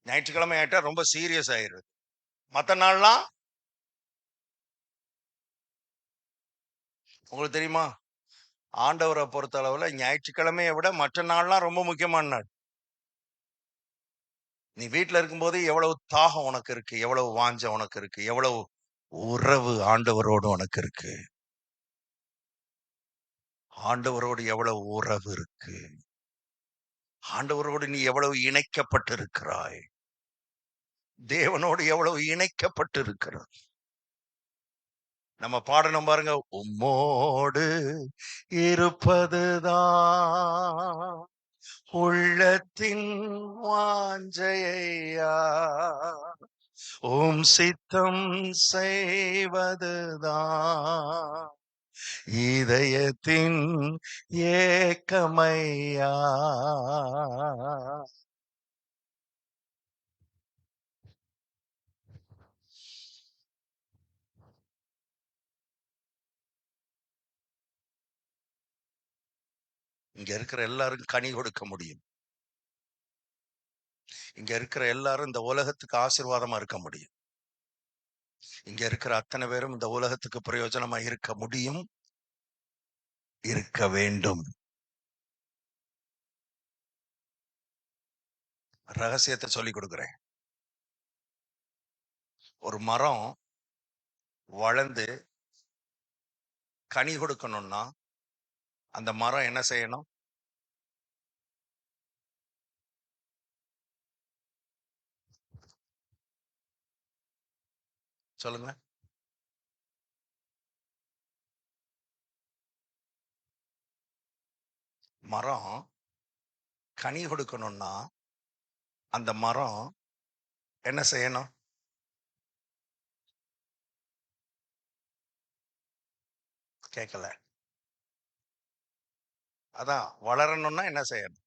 ஞாயிற்றுக்கிழமை ஆயிட்டா ரொம்ப சீரியஸ் ஆயிருது. மத்த நாள்லாம் உங்களுக்கு தெரியுமா? ஆண்டவரை பொறுத்த அளவுல ஞாயிற்றுக்கிழமையை விட மற்ற நாள்லாம் ரொம்ப முக்கியமான நாள். நீ வீட்ல இருக்கும்போது எவ்வளவு தாகம் உனக்கு இருக்கு, எவ்வளவு வாஞ்சை உனக்கு இருக்கு, எவ்வளவு உறவு ஆண்டவரோடு உனக்கு இருக்கு, ஆண்டவரோடு எவ்வளவு உறவு இருக்கு, ஆண்டவரோடு நீ எவ்வளவு இணைக்கப்பட்டிருக்கிறாய், தேவனோடு எவ்வளவு இணைக்கப்பட்டிருக்கிறாய். நம்ம பாடணும் பாருங்க, உம்மோடு இருப்பதுதான் உள்ளத்தின் வாஞ்சையா, உம் சித்தம் செய்வதுதான் இதயத்தின் ஏக்கமையா. இங்க இருக்கிற எல்லாரும் கனி கொடுக்க முடியும். இங்க இருக்கிற எல்லாரும் இந்த உலகத்துக்கு ஆசீர்வாதமா இருக்க முடியும். இங்க இருக்கிற அத்தனை பேரும் இந்த உலகத்துக்கு பிரயோஜனமா இருக்க முடியும், இருக்க வேண்டும். ரகசியத்தை சொல்லி கொடுக்கிறேன். ஒரு மரம் வளர்ந்து கனி கொடுக்கணும்னா அந்த மரம் என்ன செய்யணும்? சொல்லுங்க. மரம் கனி கொடுக்கணும்னா அந்த மரம் என்ன செய்யணும்? கேட்கல. அதான் வளரணும்னா என்ன செய்யணும்?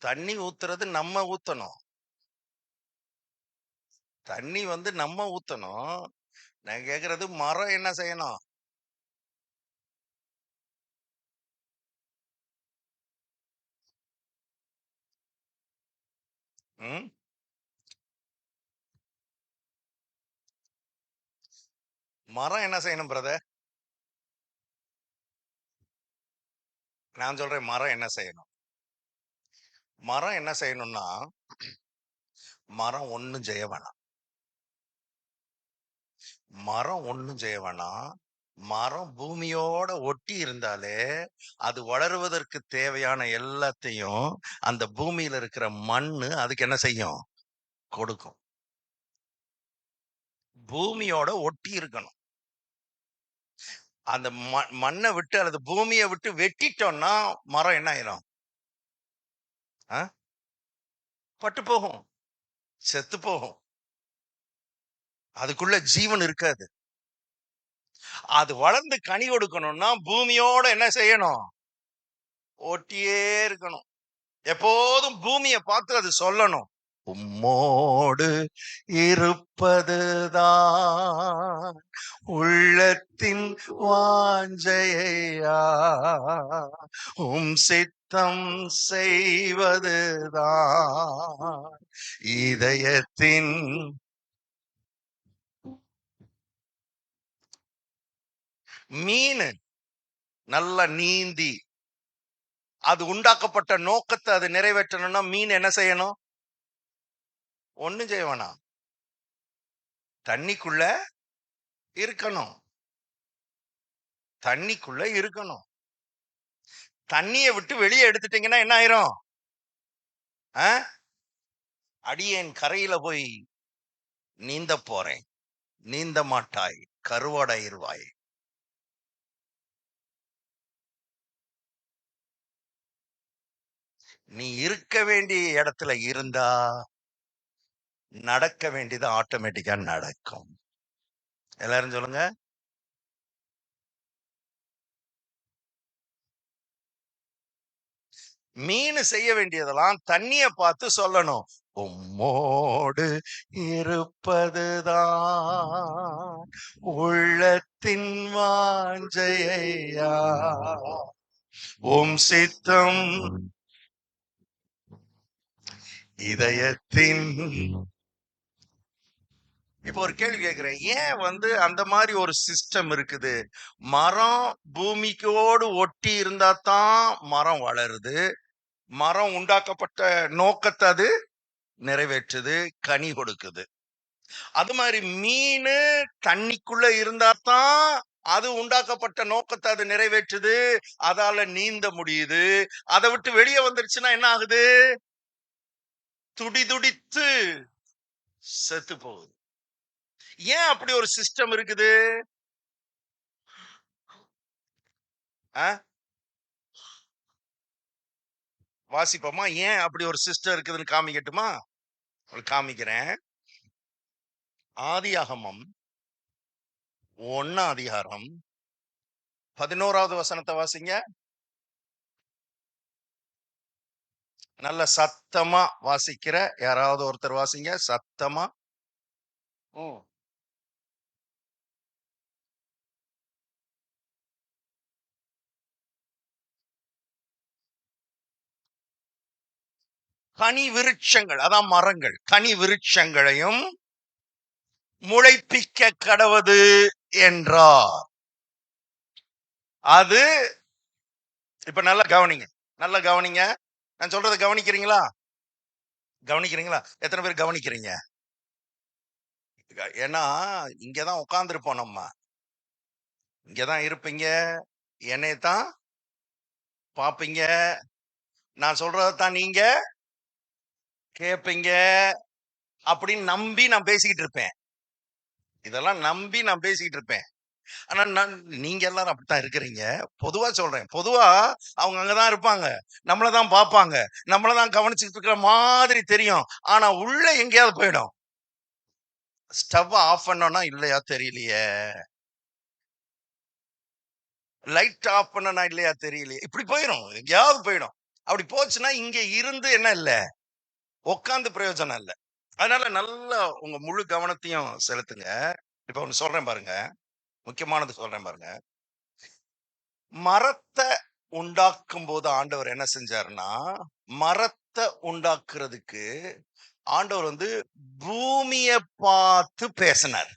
தண்ணி ஊத்துறது நம்ம ஊத்தணும். தண்ணி நம்ம ஊத்தணும். நான் கேக்குறது மரம் என்ன செய்யணும்? ம்? மரம் என்ன செய்யணும் பிரதர்? நான் சொல்றேன், மரம் என்ன செய்யணும்? மரம் என்ன செய்யணும்னா, மரம் ஒண்ணும் செய்ய வேணாம். மரம் ஒண்ணும் செய்ய வேணாம். மரம் பூமியோட ஒட்டி இருந்தாலே அது வளருவதற்கு தேவையான எல்லாத்தையும் அந்த பூமியில இருக்கிற மண்ணு அதுக்கு என்ன செய்யும்? கொடுக்கும். பூமியோட ஒட்டி இருக்கணும். அந்த மண்ணை விட்டு அல்லது பூமியை விட்டு வெட்டிட்டோம்னா மரம் என்ன ஆயிரும்? பட்டு போகும், செத்து போகும். அதுக்குள்ள ஜீவன் இருக்காது. அது வளர்ந்து கனி கொடுக்கணும்னா பூமியோட என்ன செய்யணும்? ஒட்டியே இருக்கணும். எப்போதும் பூமியை பார்த்து அது சொல்லணும், உம்மோடு இருப்பதுதான் உள்ளத்தின் வாஞ்சையா, உம் சித்தம் செய்வதுதான் இதயத்தின். மீன் நல்லா நீந்தி அது உண்டாக்கப்பட்ட நோக்கத்தை அது நிறைவேற்றணும்னா மீன் என்ன செய்யணும்? ஒண்ணும் செய்ய வேணாம், தண்ணிக்குள்ள இருக்கணும். தண்ணிக்குள்ள இருக்கணும். தண்ணியை விட்டு வெளியே எடுத்துட்டீங்கன்னா என்ன ஆயிரும்? அடியேன் கரையில போய் நீந்த போறேன், நீந்த மாட்டாய், கருவாடாயிருவாய். நீ இருக்க வேண்டிய இடத்துல இருந்தா நடக்க வேண்டியது ஆட்டோமேட்டிக்கா நடக்கும். எல்லாரும் சொல்லுங்க. மீன் செய்ய வேண்டியதெல்லாம் தண்ணிய பார்த்து சொல்லணும், உம்மோடு இருப்பதுதான் உள்ளத்தின் வாஞ்சையா, உம் சித்தம் இதயத்தின். இப்போ ஒரு கேள்வி கேட்கிறேன், ஏன் அந்த மாதிரி ஒரு சிஸ்டம் இருக்குது? மரம் பூமிக்கோடு ஒட்டி இருந்தா தான் மரம் வளருது, மரம் உண்டாக்கப்பட்ட நோக்கத்தை அது நிறைவேற்றுது, கனி கொடுக்குது. அது மாதிரி மீன் தண்ணிக்குள்ள இருந்தா தான் அது உண்டாக்கப்பட்ட நோக்கத்தை அது நிறைவேற்றுது, அதால நீந்த முடியுது. அதை விட்டு வெளியே வந்துருச்சுன்னா என்ன ஆகுது? துடிதுடித்து செத்து போகுது. ஏன் அப்படி ஒரு சிஸ்டம் இருக்குது? வாசிப்போமா? ஏன் அப்படி ஒரு சிஸ்டம் இருக்குதுன்னு காமிக்கட்டுமா? காமிக்கிறேன். ஆதியாகமம் 1ஆம் அதிகாரம் 11வது வசனத்தை வாசிங்க. நல்ல சத்தமா வாசிக்கிற யாராவது ஒருத்தர் வாசிங்க, சத்தமா. கனி விருட்சங்கள், அதான் மரங்கள், கனி விருட்சங்களையும் முளைப்பிக்க கடவது என்றார். அது இப்ப நல்லா கவனிங்க, நல்லா கவனிங்க. நான் சொல்றதை கவனிக்கிறீங்களா? கவனிக்கிறீங்களா? எத்தனை பேர் கவனிக்கிறீங்க? ஏன்னா இங்கதான் உட்கார்ந்துருப்போம், நம்ம இங்கதான் இருப்பீங்க, என்னையத்தான் பாப்பீங்க, நான் சொல்றதான் நீங்க கேட்பீங்க அப்படின்னு நம்பி நான் பேசிக்கிட்டு இருப்பேன். இதெல்லாம் நம்பி நான் பேசிக்கிட்டு இருப்பேன். ஆனா நீங்க எல்லாரும் அப்படித்தான் இருக்கிறீங்க. பொதுவா சொல்றேன், பொதுவா அவங்க அங்கதான் இருப்பாங்க, நம்மளதான் பார்ப்பாங்க, நம்மளதான் கவனிச்சுட்டு இருக்கிற மாதிரி தெரியும். ஆனா உள்ள எங்கேயாவது போயிடும். ஸ்டவ் ஆஃப் பண்ணோம்னா இல்லையா தெரியலையே, லைட் ஆஃப் பண்ணனா இல்லையா தெரியலையே, இப்படி போயிடும், எங்கேயாவது போயிடும். அப்படி போச்சுன்னா இங்க இருந்து என்ன இல்ல, உட்கார்ந்து பிரயோஜனம் இல்ல. அதனால நல்லா உங்க முழு கவனத்தையும் செலுத்துங்க. இப்ப ஒண்ணு சொல்றேன் பாருங்க, முக்கியமானது சொல்றேன் பாருங்க. மரத்தை உண்டாக்கும் போது ஆண்டவர் என்ன செஞ்சாருன்னா, மரத்தை உண்டாக்குறதுக்கு ஆண்டவர் பூமியை பார்த்து பேசினார்.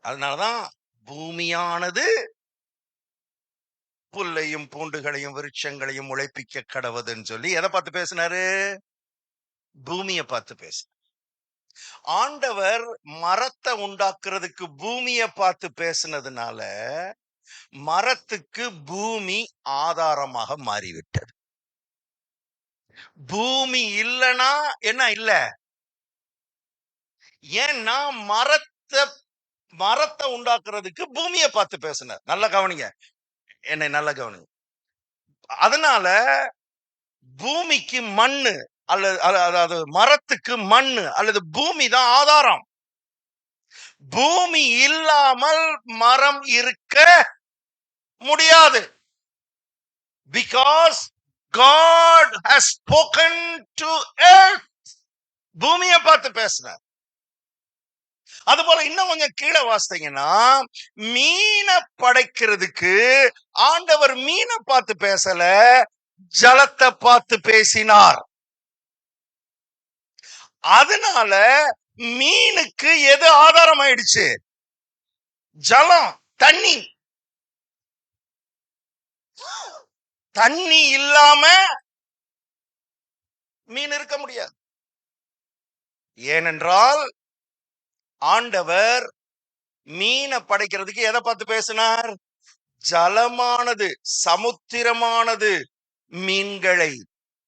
அதனாலதான் பூமியானது புல்லையும் பூண்டுகளையும் விருட்சங்களையும் உழைப்பிக்க கடவுதுன்னு சொல்லி எதை பார்த்து பேசினாரு? பூமியை பார்த்து பேச. ஆண்டவர் மரத்தை உண்டாக்குறதுக்கு பூமியை பார்த்து பேசினதுனால மரத்துக்கு பூமி ஆதாரமாக மாறிவிட்டது. பூமி இல்லைன்னா என்ன இல்ல? ஏன்னா மரத்தை உண்டாக்குறதுக்கு பூமியை பார்த்து பேசினார். நல்லா கவனிங்க, என்னை நல்லா கவனிங்க. அதனால பூமிக்கு மண்ணு அல்லது அதாவது மரத்துக்கு மண்ணு அல்லது பூமி தான் ஆதாரம். பூமி இல்லாமல் மரம் இருக்க முடியாது. Because God has spoken to earth. பூமியை பார்த்து பேசினார். அதுபோல இன்னும் கொஞ்சம் கீழே வாசித்தீங்கன்னா, மீனை படைக்கிறதுக்கு ஆண்டவர் மீனை பார்த்து பேசல, ஜலத்தை பார்த்து பேசினார். அதனால மீனுக்கு எது ஆதாரம் ஆயிடுச்சு? ஜலம், தண்ணி. தண்ணி இல்லாம மீன் இருக்க முடியாது. ஏனென்றால் ஆண்டவர் மீனை படைக்கிறதுக்கு எதை பார்த்து பேசினார்? ஜலமானது, சமுத்திரமானது மீன்களை,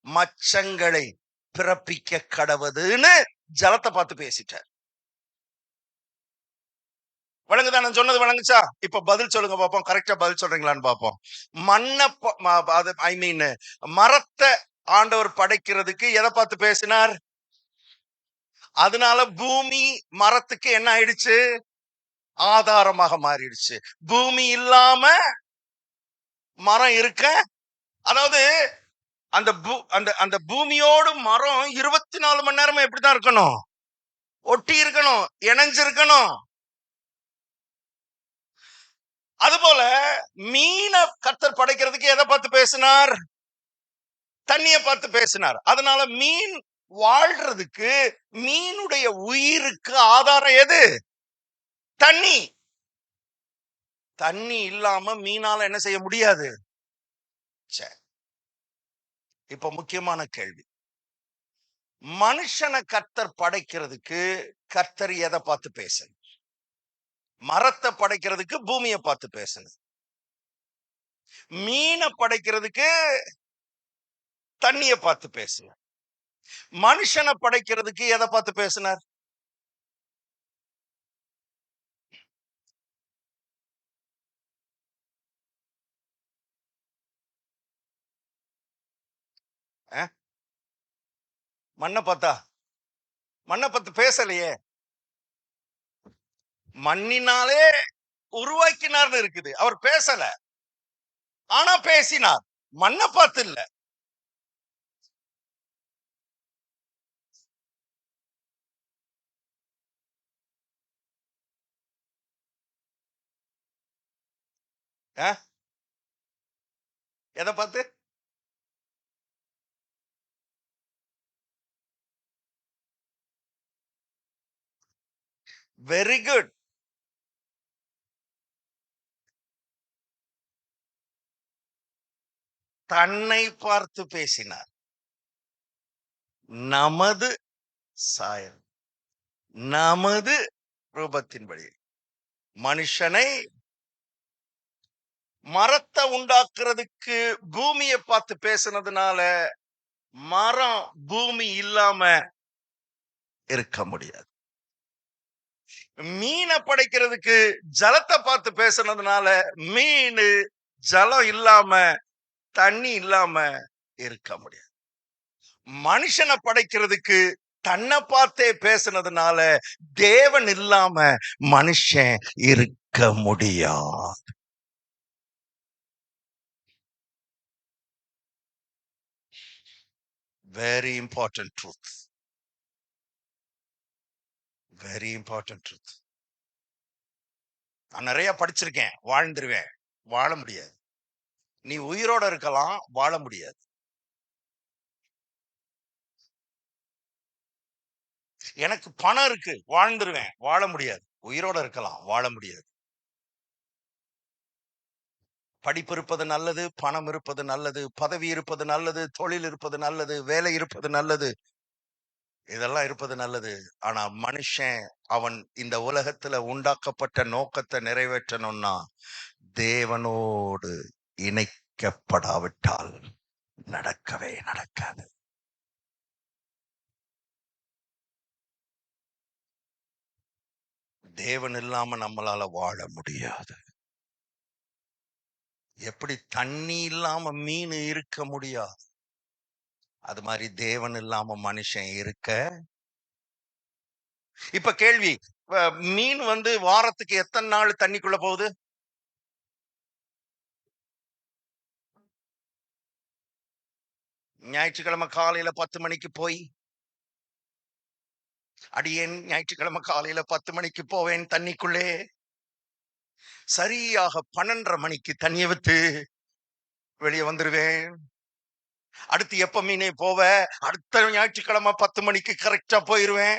மச்சங்களை பிறப்பிக்க கடவுதுன்னு ஜலத்தை பார்த்து பேசிட்டார். வழங்குதான் நான் சொன்னது? வழங்குச்சா? இப்ப பதில் சொல்லுங்க பாப்போம், கரெக்டா பதில் சொல்றீங்களான்னு பாப்போம். ஐ மீன் மரத்தை ஆண்டவர் படைக்கிறதுக்கு எதை பார்த்து பேசினார்? அதனால பூமி மரத்துக்கு என்ன ஆயிடுச்சு? ஆதாரமாக மாறிடுச்சு. பூமி இல்லாம மரம் இருக்க, அதாவது அந்த பூமியோடு மரம் 24 மணி நேரமும் எப்படிதான் இருக்கணும்? ஒட்டி இருக்கணும், இணைஞ்சிருக்கணும். அதுபோல மீனை கர்த்தர் படைக்கிறதுக்கு எதை பார்த்து பேசினார்? தண்ணிய பார்த்து பேசினார். அதனால மீன் வாழ்றதுக்கு, மீனுடைய உயிருக்கு ஆதாரம் எது? தண்ணி. தண்ணி இல்லாம மீனால என்ன செய்ய முடியாது. சரி, இப்ப முக்கியமான கேள்வி. மனுஷனை கர்த்தர் படைக்கிறதுக்கு கர்த்தர் எதை பார்த்து பேசணும்? மரத்தை படைக்கிறதுக்கு பூமியை பார்த்து பேசணும். மீனை படைக்கிறதுக்கு தண்ணிய பார்த்து பேசணும். மனுஷனை படைக்கிறதுக்கு எதை பார்த்து பேசினார்? மண்ணை பார்த்தா? மண்ணை பார்த்து பேசலையே. மண்ணினாலே உருவாக்கினார்னு இருக்குது, அவர் பேசல. ஆனா பேசினார், மண்ணை பார்த்து இல்ல. எதை பார்த்து? Very good. தன்னை பார்த்து பேசினார். நமது சாயல், நமது ரூபத்தின்படி மனுஷனை. மரத்தை உண்டாக்குறதுக்கு பூமியை பார்த்து பேசுனதுனால மரம் பூமி இல்லாம இருக்க முடியாது. மீனை படைக்கிறதுக்கு ஜலத்தை பார்த்து பேசுனதுனால மீன் ஜலம் இல்லாம தண்ணி இல்லாம இருக்க முடியாது. மனுஷனை படைக்கிறதுக்கு தன்னை பார்த்தே பேசுனதுனால தேவன் இல்லாம மனுஷன் இருக்க முடியாது. Very important truth. Very important truth. நான் நிறைய படிச்சிருக்கேன், வாழ்ந்துருவேன், வாழ முடியாது. நீ உயிரோட இருக்கலாம், வாழ முடியாது. எனக்கு பணம் இருக்கு, வாழ்ந்துருவேன், வாழ முடியாது. உயிரோட இருக்கலாம், வாழ முடியாது. படிப்பு இருப்பது நல்லது, பணம் இருப்பது நல்லது, பதவி இருப்பது நல்லது, தொழில் இருப்பது நல்லது, வேலை இருப்பது நல்லது, இதெல்லாம் இருப்பது நல்லது. ஆனா மனுஷன் அவன் இந்த உலகத்துல உண்டாக்கப்பட்ட நோக்கத்தை நிறைவேற்றணும்னா தேவனோடு இணைக்கப்படாவிட்டால் நடக்கவே நடக்காது. தேவன் இல்லாம நம்மளால வாழ முடியாது. எப்படி தண்ணி இல்லாம மீன் இருக்க முடியாது, அது மாதிரி தேவன் இல்லாம மனுஷன் இருக்க. இப்ப கேள்வி, மீன் வாரத்துக்கு எத்தனை நாள் தண்ணிக்குள்ள போகுது? ஞாயிற்றுக்கிழமை காலையில 10 மணிக்கு போய், அடியேன் ஞாயிற்றுக்கிழமை காலையில 10 மணிக்கு போவேன் தண்ணிக்குள்ளே, சரியாக 12:30 மணிக்கு தண்ணியை விட்டு வெளியே வந்துருவேன். அடுத்து எப்ப மீனே போவ? அடுத்த ஞாயிற்றுக்கிழமை 10 மணிக்கு கரெக்டா போயிருவேன்.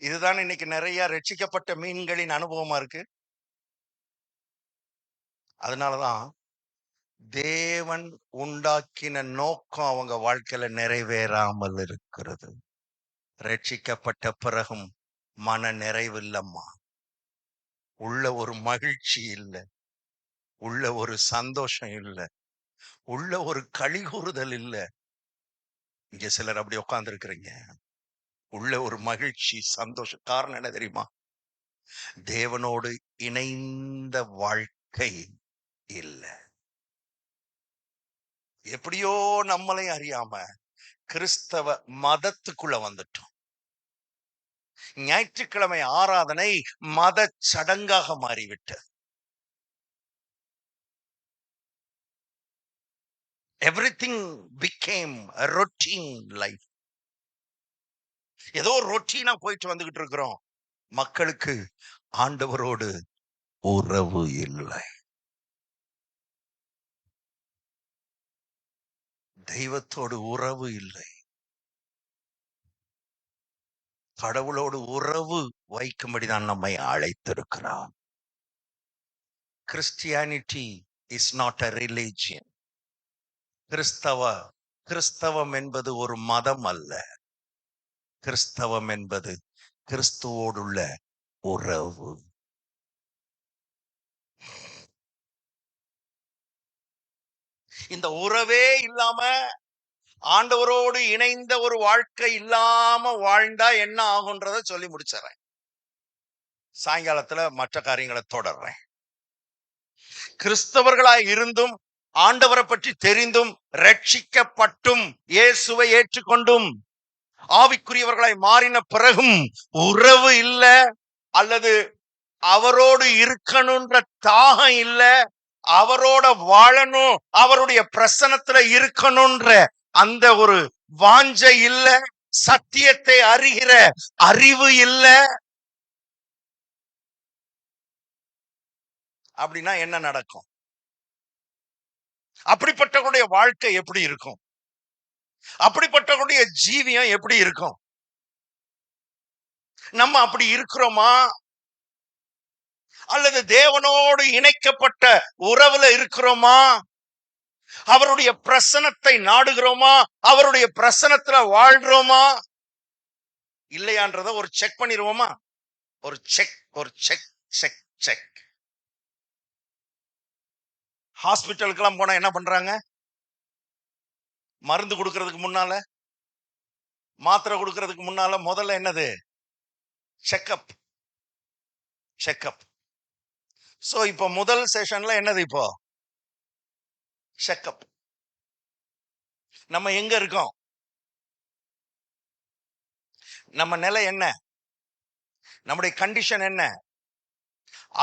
இதுதான் இன்னைக்கு நிறைய ரட்சிக்கப்பட்ட மீன்களின் அனுபவமா இருக்கு. அதனாலதான் தேவன் உண்டாக்கின நோக்கம் அவங்க வாழ்க்கையில நிறைவேறாமல் இருக்கிறது. ரட்சிக்கப்பட்ட பிறகும் மன நிறைவு இல்லம்மா, உள்ள ஒரு மகிழ்ச்சி இல்லை, உள்ள ஒரு சந்தோஷம் இல்லை, உள்ள ஒரு களிகூறுதல் இல்லை. இங்க சிலர் அப்படி உட்கார்ந்து இருக்கிறீங்க, உள்ள ஒரு மகிழ்ச்சி சந்தோஷம். காரணம் என்ன தெரியுமா? தேவனோடு இணைந்த வாழ்க்கை இல்லை. எப்படியோ நம்மளை அறியாம கிறிஸ்தவ மதத்துக்குள்ள வந்துட்டோம். ஞாயிற்றுக்கிழமை ஆராதனை மத சடங்காக மாறிவிட்டது. Everything became a routine life. ஏதோ ரொட்டீனா போயிட்டு வந்துகிட்டு இருக்கிறோம். மக்களுக்கு ஆண்டவரோடு உறவு இல்லை. தெய்வத்தோடு உறவு இல்லை. கடவுளோடு உறவு வைக்கும்படிதான் நம்மை அழைத்திருக்கிறார். Christianity is not a religion. கிறிஸ்தவம் என்பது ஒரு மதம் அல்ல. கிறிஸ்தவம் என்பது கிறிஸ்துவோடுள்ள உறவு. இந்த உறவே இல்லாம, ஆண்டவரோடு இணைந்த ஒரு வாழ்க்கை இல்லாம வாழ்ந்தா என்ன ஆகுன்றத சொல்லி முடிச்சறேன். சாயங்காலத்துல மற்ற காரியங்களை தொடர்றேன். கிறிஸ்தவர்களாய் இருந்தும், ஆண்டவரை பற்றி தெரிந்தும், ரட்சிக்கப்பட்டும், இயேசுவை ஏற்றுக்கொண்டும், ஆவிக்குரியவர்களாய் மாறின பிறகும் உறவு இல்ல, அல்லது அவரோடு இருக்கணும்ன்ற தாகம் இல்ல, அவரோட வாழணும், அவருடைய பிரசன்னத்துல இருக்கணும்ன்ற அந்த ஒரு வாஞ்சை இல்ல, சத்தியத்தை அறிகிற அறிவு இல்ல, அப்படின்னா என்ன நடக்கும்? அப்படிப்பட்டவருடைய வாழ்க்கை எப்படி இருக்கும்? அப்படிப்பட்டவருடைய ஜீவியம் எப்படி இருக்கும்? நம்ம அப்படி இருக்கிறோமா? அல்லது தேவனோடு இணைக்கப்பட்ட உறவுல இருக்கிறோமா? அவருடைய பிரசனத்தை நாடுகிறோமா? அவருடைய பிரசனத்துல வாழ்றோமா இல்லையான்றத ஒரு செக் பண்ணிடுவோமா? ஒரு செக். ஹாஸ்பிட்டலுக்கெல்லாம் போனா என்ன பண்றாங்க? மருந்து கொடுக்கறதுக்கு முன்னால, மாத்திரை கொடுக்கறதுக்கு முன்னால முதல்ல என்னது? செக்அப். சோ இப்போ முதல் செஷன்ல என்னது? இப்போ செக்அப். நம்ம எங்க இருக்கோம்? நம்ம நிலை என்ன? நம்முடைய கண்டிஷன் என்ன?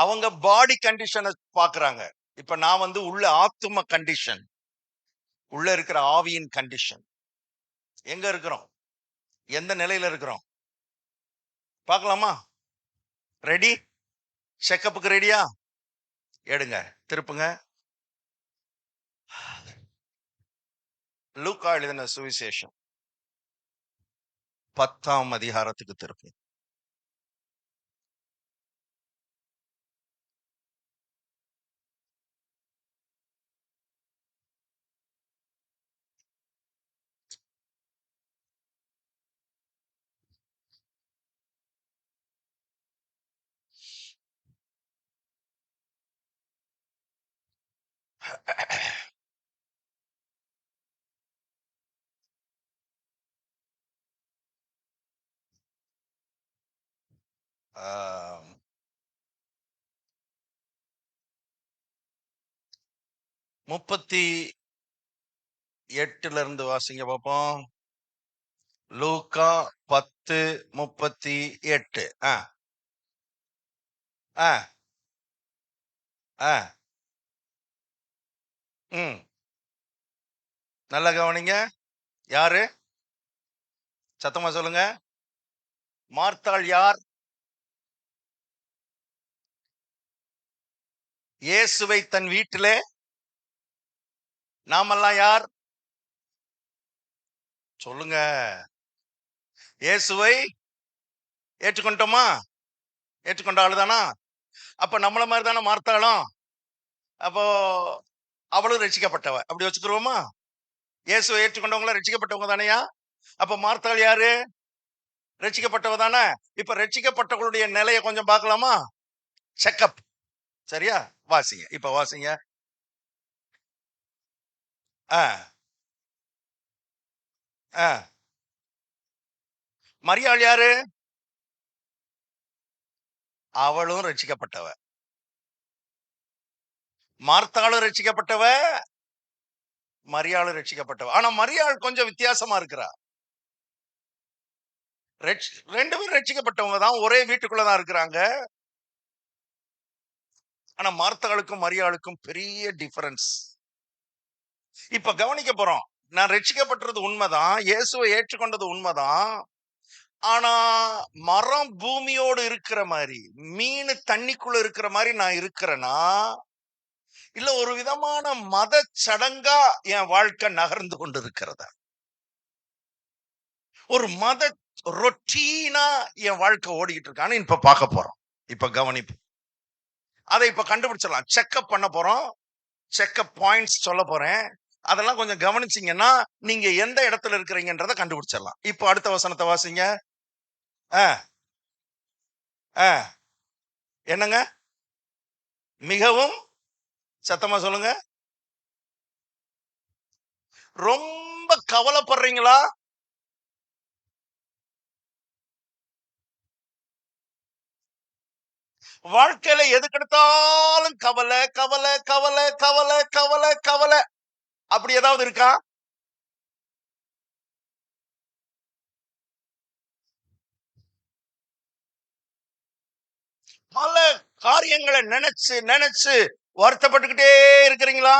அவங்க பாடி கண்டிஷனை பாக்குறாங்க. இப்ப நான் உள்ள ஆத்தும கண்டிஷன், உள்ள இருக்கிற ஆவியின் கண்டிஷன். எங்க இருக்கிறோம்? எந்த நிலையில இருக்கிறோம்? பார்க்கலாமா? ரெடி? செக்கப்புக்கு ரெடியா? எடுங்க, திருப்புங்க. லூக்கா எழுதின சுவிசேஷம் 10ஆம் அதிகாரத்துக்கு திருப்பு. ஆஹ், 38 இருந்து வாசிங்க பாப்போம். லூக்கா 10:38. நல்ல கவனிங்க. யாரு? சத்தமா சொல்லுங்க. மார்த்தாள் யார்? இயேசுவை தன் வீட்டிலே நாமெல்லாம் யார்? சொல்லுங்க. இயேசுவை ஏற்றுக்கொண்டோமா? ஏற்றுக்கொண்ட ஆளுதானா? அப்ப நம்மள மாதிரி தானே மார்த்தாளும். அப்போ அவளும் ரட்சிக்கப்பட்டவ, அப்படி வச்சுக்கிறோமா? இயேசுவை ஏற்றுக்கொண்டவங்கள ரட்சிக்கப்பட்டவங்க தானையா? அப்ப மார்த்தாள் யாரு? ரட்சிக்கப்பட்டவ தானே. இப்ப ரட்சிக்கப்பட்டவங்களுடைய நிலையை கொஞ்சம் பார்க்கலாமா? செக்கப். சரியா? வாசிங்க, இப்ப வாசிங்க. மரியாள் யாரு? அவளும் ரட்சிக்கப்பட்டவ. மார்த்தாளும் ரட்சிக்கப்பட்டவ, மரியாளும் ரட்சிக்கப்பட்டவ. ஆனா மரியாள் கொஞ்சம் வித்தியாசமா இருக்கிறா. ரெண்டு பேரும் ரட்சிக்கப்பட்டவங்க தான், ஒரே வீட்டுக்குள்ளதான் இருக்கிறாங்க. ஆனா மார்த்தாளுக்கும் மரியாளுக்கும் பெரிய டிஃபரன்ஸ். இப்ப கவனிக்க போறோம். நான் ரட்சிக்கப்பட்டது உண்மைதான், இயேசுவை ஏற்றுக்கொண்டது உண்மைதான். ஆனா மரம் பூமியோடு இருக்கிற மாதிரி, மீன் தண்ணிக்குள்ள இருக்கிற மாதிரி நான் இருக்கிறேன்னா, இல்ல ஒரு விதமான மத சடங்கா என் வாழ்க்கை நகர்ந்து கொண்டிருக்கிறதா? ஒரு மத ரொட்டீனா என் வாழ்க்கை ஓடிக்கிட்டு இருக்கான்னு இப்ப பார்க்க போறோம். இப்ப கவனிப்பு. அதை இப்ப கண்டுபிடிச்சிடலாம். செக்அப் பண்ண போறோம். செக்அப் பாயிண்ட்ஸ் சொல்ல போறேன். அதெல்லாம் கொஞ்சம் கவனிச்சீங்கன்னா, நீங்க எந்த இடத்துல இருக்கிறீங்கன்றத கண்டுபிடிச்சிடலாம். இப்போ அடுத்த வசனத்தை வாசிங்க. ஆ, ஆ. என்னங்க? மிகவும் சத்தமா சொல்லுங்க. ரொம்ப கவலைப்படுறீங்களா? வாழ்க்கையில எதுக்கெடுத்தாலும் கவலை, கவலை, கவலை, கவலை, கவலை, கவலை. அப்படி ஏதாவது இருக்கா? பல காரியங்களை நினைச்சு நினைச்சு வருத்தப்பட்டுக்கிட்டே இருக்கிறீங்களா?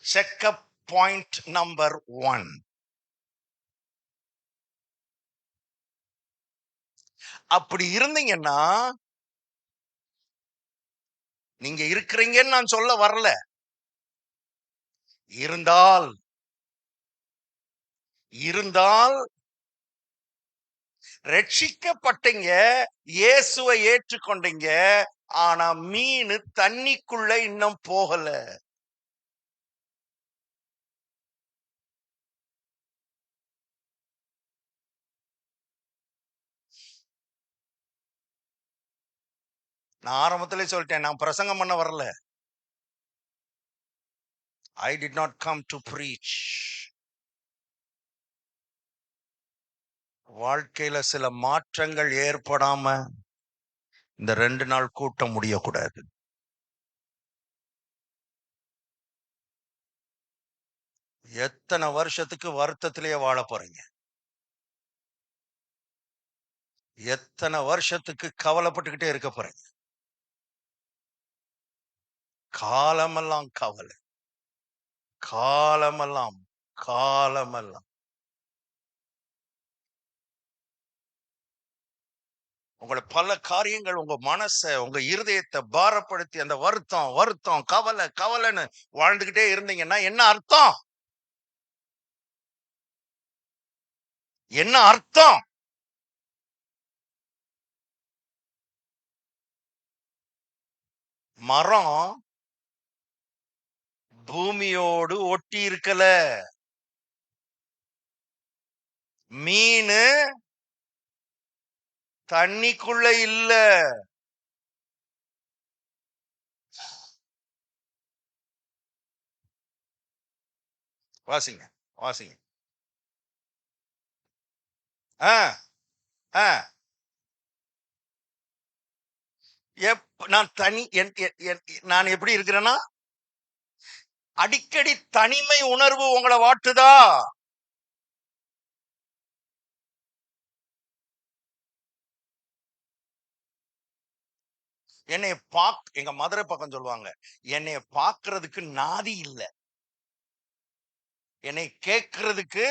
Checkup point number 1. அப்படி இருந்தீங்கன்னா, நீங்க இருக்கிறீங்கன்னு நான் சொல்ல வரல. இருந்தால் இருந்தால் ரட்சிக்கப்பட்டீங்க, இயேசுவை ஏற்றுக்கொண்டீங்க. ஆனா மீனு தண்ணிக்குள்ள இன்னும் போகல. நான் ஆரம்பத்திலே சொல்லிட்டேன். நான் பிரசங்கம் பண்ண வரல. I did not come to preach. வாழ்க்கையில சில மாற்றங்கள் ஏற்படாம இந்த 2 நாள் கூட்டம் முடியக்கூடாது. எத்தனை வருஷத்துக்கு வருத்தத்திலேயே வாழ போறீங்க? எத்தனை வருஷத்துக்கு கவலைப்பட்டுக்கிட்டே இருக்க போறீங்க? காலமெல்லாம் கவலை. காலமெல்லாம், காலமெல்லாம். உங்கள பல காரியங்கள் உங்க மனச, உங்க இருதயத்த பாரப்படுத்தி அந்த வருத்தம், வருத்தம், கவலை, கவலைன்னு வாழ்ந்துகிட்டே இருந்தீங்கன்னா என்ன அர்த்தம்? என்ன அர்த்தம்? மரம் பூமியோடு ஒட்டி இருக்கல. மீனு தண்ணிக்குள்ள இல்ல. வாசிங்க, வாசிங்க. ஆ, ஆ. நான் தனி என் என் என் நான் எப்படி இருக்கிறேன்னா, அடிக்கடி தனிமை உணர்வு உங்கள வாட்டுதா? எங்க மதுரை பக்கம் சொல்லுவாங்க. என்னைய பார்க்கிறதுக்கு நாதி இல்ல. என்னை கேட்கிறதுக்கு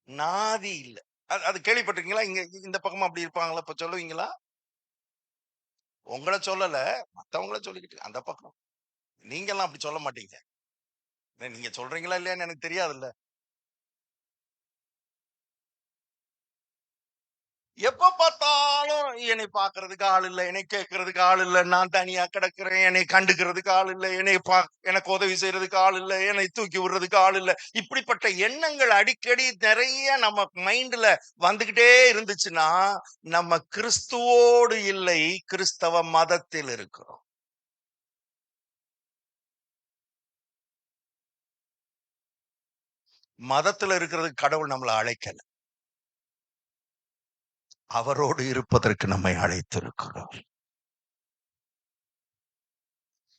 நாதி இல்ல. அது அது கேள்விப்பட்டிருக்கீங்களா? இங்க இந்த பக்கமா அப்படி இருப்பாங்களா? இப்ப சொல்லுவீங்களா? உங்கள சொல்லல. மத்தவங்கள சொல்லிக்கிட்டு அந்த பக்கம். நீங்கலாம் அப்படி சொல்ல மாட்டீங்க. நீங்க சொல்றீங்களா இல்லையான்னு எனக்கு தெரியாதுல்ல. எப்ப பார்த்தாலும் என்னை பார்க்கிறதுக்கு ஆள் இல்ல. என்னை கேட்கிறதுக்கு ஆள் இல்ல. நான் தனியா கிடக்கிறேன். என்னை கண்டுக்கிறதுக்கு ஆள் இல்ல. எனக்கு உதவி செய்யறதுக்கு ஆள் இல்ல. என்னை தூக்கி விடுறதுக்கு ஆள் இல்ல. இப்படிப்பட்ட எண்ணங்கள் அடிக்கடி நிறைய நம்ம மைண்ட்ல வந்துகிட்டே இருந்துச்சுன்னா, நம்ம கிறிஸ்துவோடு இல்லை, கிறிஸ்தவ மதத்தில் இருக்கிறோம். மதத்துல இருக்கிறதுக்கு கடவுள் நம்மள அழைக்கல. அவரோடு இருப்பதற்கு நம்மை அழைத்திருக்கிறார்.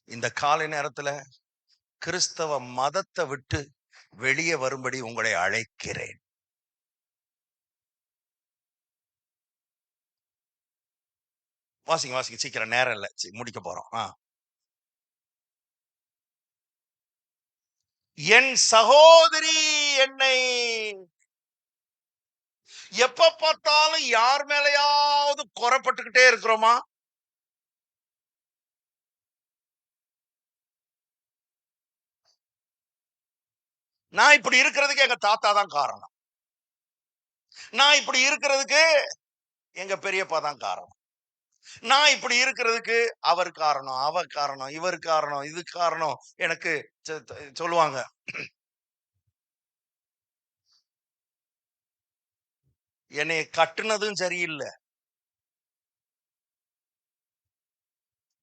இந்த காலை நேரத்துல கிறிஸ்தவ மதத்தை விட்டு வெளியே வரும்படி உங்களை அழைக்கிறேன். வாசிங்க, வாசிங்க. சீக்கிரம், நேரம் இல்ல. முடிக்க போறோம். என் சகோதரி என்னை எப்ப பார்த்தாலும் யார் மேலயாவது குறைப்பட்டுக்கிட்டே இருக்கிறோமா? நான் இப்படி இருக்கிறதுக்கு எங்க தாத்தா தான் காரணம். நான் இப்படி இருக்கிறதுக்கு எங்க பெரியப்பா தான் காரணம். நான் இப்படி இருக்கிறதுக்கு அவர் காரணம், அவர் காரணம், இவர் காரணம், இது காரணம். எனக்கு சொல்லுவாங்க. என்னைய கட்டுனதும் சரியில்ல.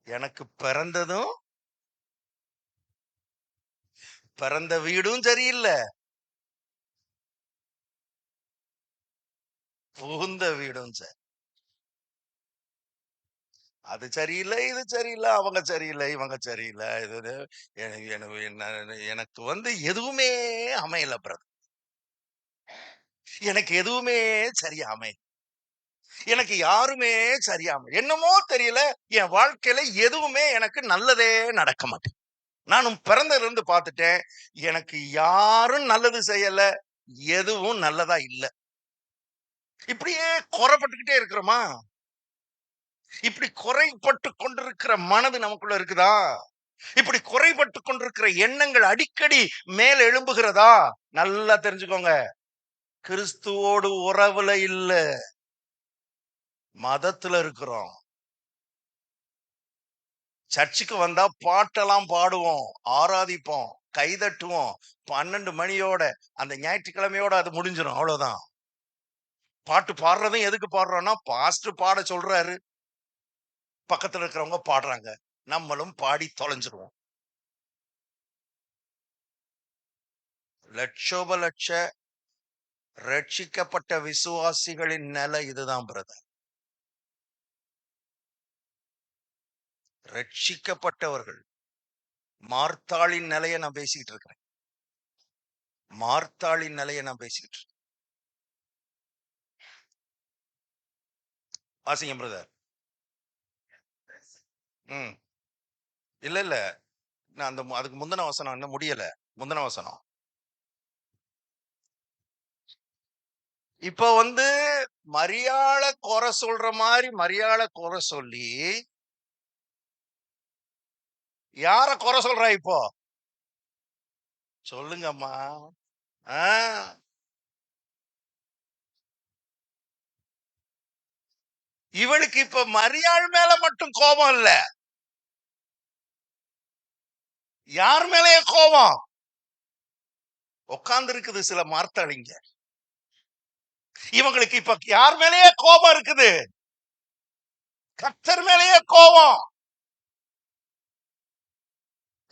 எனக்கு பிறந்த வீடும் சரியில்ல. புகுந்த வீடும் அது சரியில்ல, இது சரியில்ல, அவங்க சரியில்ல, இவங்க சரியில்ல. இது எனக்கு எதுவுமே அமையல பிரதர். எனக்கு எதுவுமே சரியா அமையல. எனக்கு யாருமே சரியா அமையல. என்னமோ தெரியல, என் வாழ்க்கையில எதுவுமே எனக்கு நல்லதே நடக்க மாட்டேங்குது. நானும் பிறந்ததுல இருந்து பார்த்துட்டேன். எனக்கு யாரும் நல்லது செய்யல. எதுவும் நல்லதா இல்ல. இப்படியே குறைப்பட்டுக்கிட்டே இருக்கிறோமா? இப்படி குறைப்பட்டு கொண்டிருக்கிற மனது நமக்குள்ள இருக்குதா? இப்படி குறைபட்டு கொண்டிருக்கிற எண்ணங்கள் அடிக்கடி மேல் எழும்புகிறதா? நல்லா தெரிஞ்சுக்கோங்க. கிறிஸ்துவோடு உறவுல இல்ல, மதத்துல இருக்கிறோம். சர்ச்சுக்கு வந்தா பாட்டெல்லாம் பாடுவோம், ஆராதிப்போம், கைதட்டுவோம். 12 மணியோட அந்த ஞாயிற்றுக்கிழமையோட அது முடிஞ்சிடும். அவ்வளவுதான். பாட்டு பாடுறதும் எதுக்கு பாடுறோம்னா, பாஸ்டர் பாட சொல்றாரு. பக்கத்துல இருக்கிறவங்க பாடுறாங்க. நம்மளும் பாடி தொலைஞ்சிருவோம். லட்சோப லட்ச ரட்சிக்கப்பட்ட விசுவாசிகளின் நிலை இதுதான் பிரதர். ரட்சிக்கப்பட்டவர்கள். மார்த்தாளின் நிலையை நான் பேசிக்கிட்டு இருக்கிறேன். மார்த்தாளின் நிலையை நான் பேசிக்கிட்டு இருக்கேன். வாசிங்க பிரதர். ம். இல்ல இல்ல, நான் அதுக்கு முந்தின வசனம் இன்னும் முடியல. முந்தின வசனம். இப்ப மரியாள குறை சொல்ற மாதிரி மரியாள குறை சொல்லி யார குறை சொல்றா இப்போ? சொல்லுங்கம்மா. ஆ, இவளுக்கு இப்ப மரியாள் மேல மட்டும் கோபம் இல்ல, யார் மேலயே கோபம் உட்கார்ந்து இருக்குது. சில மார்த்தாளிங்க, இவங்களுக்கு இப்ப யார் மேலயே கோபம் இருக்குது? கர்த்தர் மேலேயே கோபம்,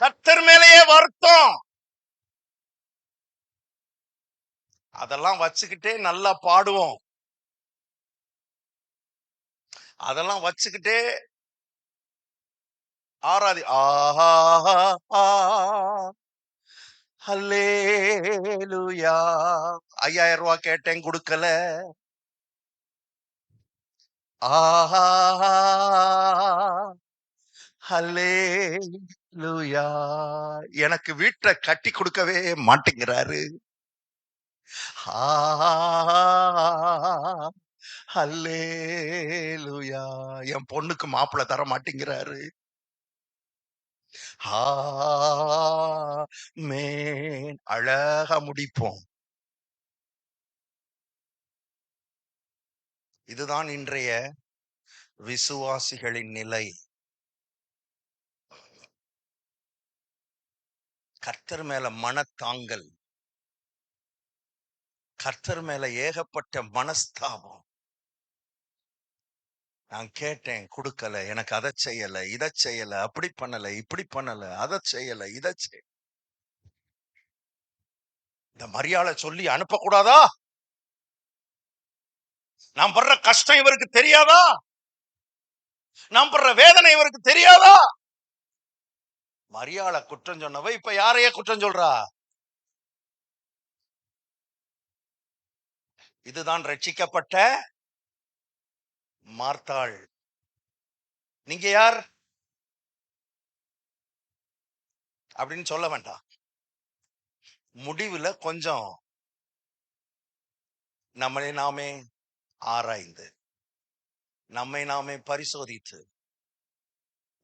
கர்த்தர் மேலேயே வருத்தம். அதெல்லாம் வச்சுக்கிட்டே நல்லா பாடுவோம். அதெல்லாம் வச்சுக்கிட்டே ஆராதி. ஆஹா, ஹல்லேலூயா. 5000 ரூபாய் கேட்டேன், கொடுக்கல. ஆஹா, ஹல்லேலூயா. எனக்கு வீட்டை கட்டி கொடுக்கவே மாட்டேங்கிறாரு. ஹல்லேலூயா. என் பொண்ணுக்கு மாப்பிள்ளை தர மாட்டேங்கிறாரு. அழகா முடிப்போம். இதுதான் இன்றைய விசுவாசிகளின் நிலை. கர்த்தர் மேல மனத்தாங்கல், கர்த்தர் மேல ஏகப்பட்ட மனஸ்தாபம். நான் கேட்டேன், கொடுக்கல. எனக்கு அதை செய்யல, இதை செய்யல, அப்படி பண்ணல, இப்படி பண்ணல, அதை செய்யல, இதை இந்த மரியாதை சொல்லி அனுப்பக்கூடாதா? நான் படுற கஷ்டம் இவருக்கு தெரியாதா? நான் படுற வேதனை இவருக்கு தெரியாதா? மரியாதை குற்றம் சொன்னவ இப்ப யாரையே குற்றம் சொல்றா? இதுதான் ரட்சிக்கப்பட்ட மார்த்தாள். நீங்க யார் அப்படின்னு சொல்ல வேண்டாம். முடிவுல கொஞ்சம் நம்மளை நாமே ஆராய்ந்து, நம்மை நாமே பரிசோதித்து,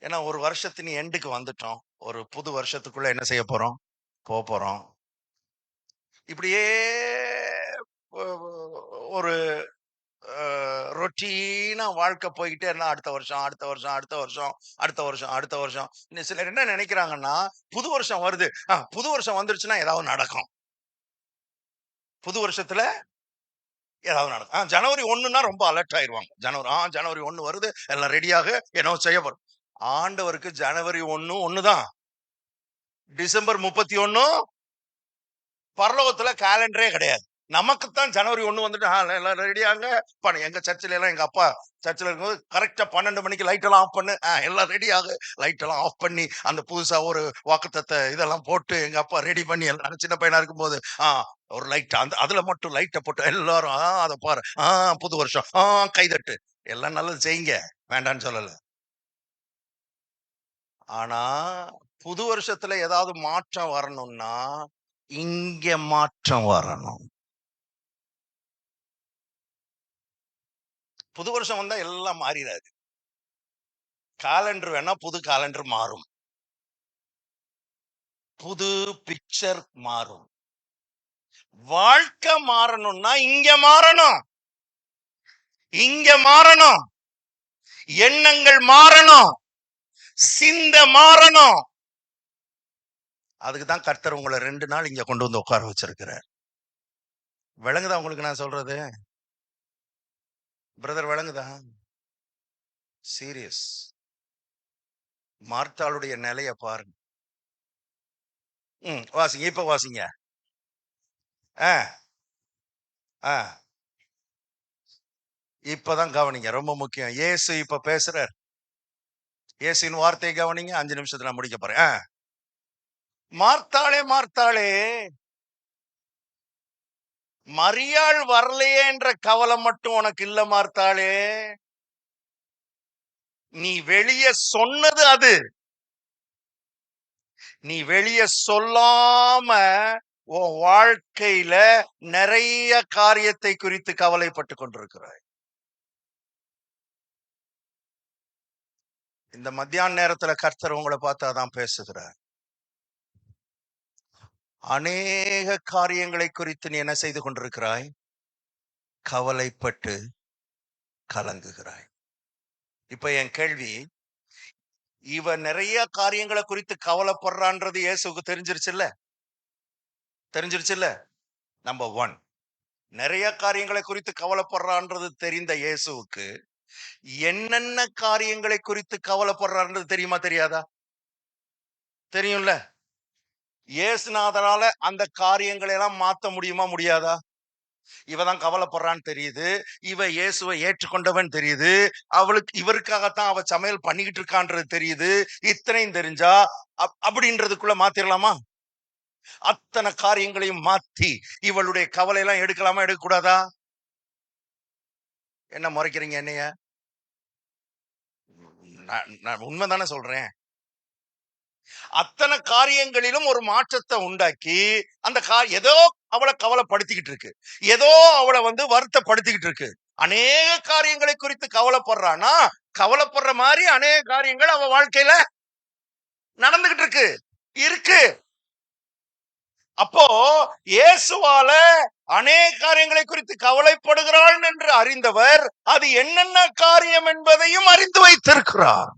ஏன்னா ஒரு வருஷத்தின் எண்டுக்கு வந்துட்டோம். ஒரு புது வருஷத்துக்குள்ள என்ன செய்ய போறோம்? போறோம். இப்படியே ஒரு ரொட்டீனா வாழ்க்கை போய்கிட்டே இருந்தா அடுத்த வருஷம், அடுத்த வருஷம், அடுத்த வருஷம், அடுத்த வருஷம், அடுத்த வருஷம். இன்னும் சிலர் என்ன நினைக்கிறாங்கன்னா, புது வருஷம் வருது. புது வருஷம் வந்துருச்சுன்னா ஏதாவது நடக்கும். புது வருஷத்துல ஏதாவது நடக்கும். ஜனவரி 1ன்னா ரொம்ப அலர்ட் ஆயிருவாங்க. ஜனவரி 1 வருது, எல்லாம் ரெடியாக என்னவோ செய்ய போறோம். ஆண்டவருக்கு ஜனவரி 1 ஒண்ணுதான். டிசம்பர் 31 பரலோகத்துல கேலண்டரே கிடையாது. நமக்குத்தான் ஜனவரி 1 வந்துட்டு எல்லாம் ரெடியாங்க. எங்க சர்ச்சில எல்லாம் எங்க அப்பா சர்ச்சில் இருக்கும்போது கரெக்டா 12 மணிக்கு லைட் எல்லாம் ஆஃப் பண்ணு, எல்லாம் ரெடியாக லைட் எல்லாம் ஆஃப் பண்ணி அந்த புதுசா ஒரு வாக்குத்தத்த இதெல்லாம் போட்டு எங்க அப்பா ரெடி பண்ணி எல்லாம் சின்ன பையனா இருக்கும்போது ஒரு லைட் அந்த அதுல மட்டும் லைட்டை போட்டு எல்லாரும் அதை பாரு புது வருஷம் கைதட்டு எல்லாம் நல்லது செய்யுங்க, வேண்டான்னு சொல்லல. ஆனா புது வருஷத்துல ஏதாவது மாற்றம் வரணும்னா இங்க மாற்றம் வரணும். புது வருஷம் வந்தா எல்லாம் மாறிடாது. காலண்டர் வேணா புது காலண்டர் மாறும், புது பிக்சர் மாறும். வாழ்க்கை மாறணும்னா இங்க மாறணும், இங்க மாறணும், எண்ணங்கள் மாறணும், சிந்த மாறணும். அதுக்குதான் கர்த்தர் உங்களை 2 நாள் இங்க கொண்டு வந்து உட்கார வச்சிருக்கிறார். விளங்குதா உங்களுக்கு நான் சொல்றது? பிரதர் விளங்குதா? சீரியஸ். மார்த்தாளுடைய நிலைய பாருங்க. வாசிங்க, இப்ப வாசிங்க. இப்பதான் கவனிங்க, ரொம்ப முக்கியம். இயேசு இப்ப பேசுறார். இயேசுவின் வார்த்தையை கவனிங்க. 5 நிமிஷத்துல நான் முடிக்க போறேன். மார்த்தாளே மார்த்தாளே, மரியாள் வரலையே என்ற கவலை மட்டும் உனக்கு இல்ல மார்த்தாளே. நீ வெளியே சொன்னது அது. நீ வெளியே சொல்லாம உன் வாழ்க்கையில நிறைய காரியத்தை குறித்து கவலைப்பட்டு கொண்டிருக்கிறாய். இந்த மத்தியான நேரத்துல கர்த்தர் உங்களை பார்த்து அதான் பேசுகிறார். அநேக காரியங்களை குறித்து நீ என்ன செய்து கொண்டிருக்கிறாய்? கவலைப்பட்டு கலங்குகிறாய். இப்ப என் கேள்வி, இவ நிறைய காரியங்களை குறித்து கவலைப்படுறான்றது இயேசுக்கு தெரிஞ்சிருச்சுல்ல? தெரிஞ்சிருச்சுல்ல? நம்பர் 1, நிறைய காரியங்களை குறித்து கவலைப்படுறான்றது தெரிந்த இயேசுவுக்கு என்னென்ன காரியங்களை குறித்து கவலைப்படுறான்றது தெரியுமா தெரியாதா? தெரியும்ல? இயேசுநாதரால அந்த காரியங்களை எல்லாம் மாத்த முடியுமா முடியாதா? இவதான் கவலைப்படுறான்னு தெரியுது, இவ இயேசுவை ஏற்றுக்கொண்டவன் தெரியுது, இவருக்காகத்தான் அவ சமையல் பண்ணிக்கிட்டு இருக்கான்றது தெரியுது. இத்தனையும் தெரிஞ்சா அப்படின்றதுக்குள்ள மாத்திரலாமா? அத்தனை காரியங்களையும் மாத்தி இவளுடைய கவலை எல்லாம் எடுக்கலாமா எடுக்க கூடாதா? என்ன முறைக்கிறீங்க என்னைய? நான் உண்மைதானே சொல்றேன். அத்தனை காரியங்களிலும் ஒரு மாற்றத்தை உண்டாக்கி அந்த ஏதோ அவளை கவலைப்படுத்திக்கிட்டு இருக்கு, ஏதோ அவளை வருத்தப்படுத்திக்கிட்டு இருக்கு. அநேக காரியங்களை குறித்து கவலைப்படுறானா, கவலைப்படுற மாதிரி அநேக காரியங்கள் அவ வாழ்க்கையில நடந்துகிட்டு இருக்கு இருக்கு. அப்போ இயேசுவால அநேக காரியங்களை குறித்து கவலைப்படுகிறாள் என்று அறிந்தவர் அது என்னென்ன காரியம் என்பதையும் அறிந்து வைத்திருக்கிறார்.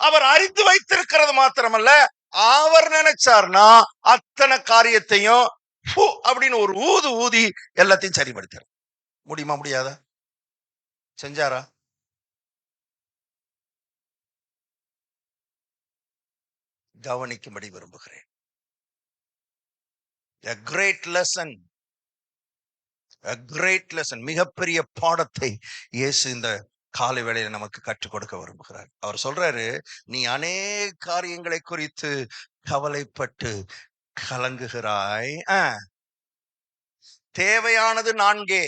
அவர் அறிந்து வைத்திருக்கிறது மாத்திரமல்ல, அவர் நினைச்சார்னா அத்தனை காரியத்தையும் அப்படின்னு ஒரு ஊது ஊதி எல்லாத்தையும் சரிபடுத்தார். முடியுமா முடியாதா? செஞ்சாரா? கவனிக்கும்படி விரும்புகிறேன். A great lesson, a great lesson, மிகப்பெரிய பாடத்தை இயேசு இந்த காலை வேளையில நமக்கு கற்றுக் கொடுக்க விரும்புகிறார். அவர் சொல்றாரு, நீ அநேக காரியங்களை குறித்து கவலைப்பட்டு கலங்குகிறாய். தேவையானது 4.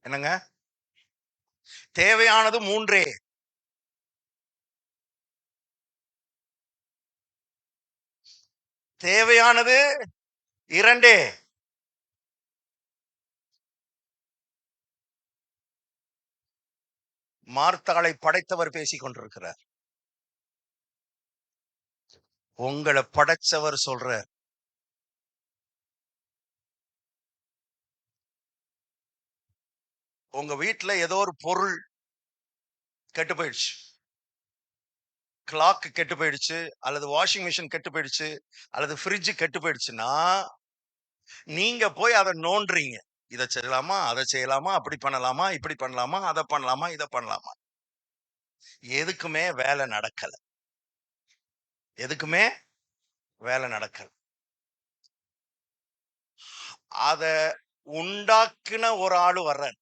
என்னங்க? தேவையானது 3. தேவையானது இரண்டே. மார்த்தாளை படைத்தவர் பேசிக் கொண்டிருக்கிறார். உங்களை படைச்சவர் சொல்ற, உங்க வீட்டுல ஏதோ ஒரு பொருள் கெட்டு போயிடுச்சு, கிளாக் கெட்டு போயிடுச்சு, அல்லது வாஷிங் மிஷின் கெட்டு போயிடுச்சு, அல்லது ஃப்ரிட்ஜ் கெட்டு போயிடுச்சுன்னா நீங்க போய் அதை நோண்டுறீங்க. இதை செய்யலாமா, அதை செய்யலாமா, அப்படி பண்ணலாமா, இப்படி பண்ணலாமா, அதை பண்ணலாமா, இதை பண்ணலாமா. எதுக்குமே வேலை நடக்கல. எதுக்குமே வேலை நடக்கல. அத உண்டாக்குன ஒரு ஆளு வர்றார்.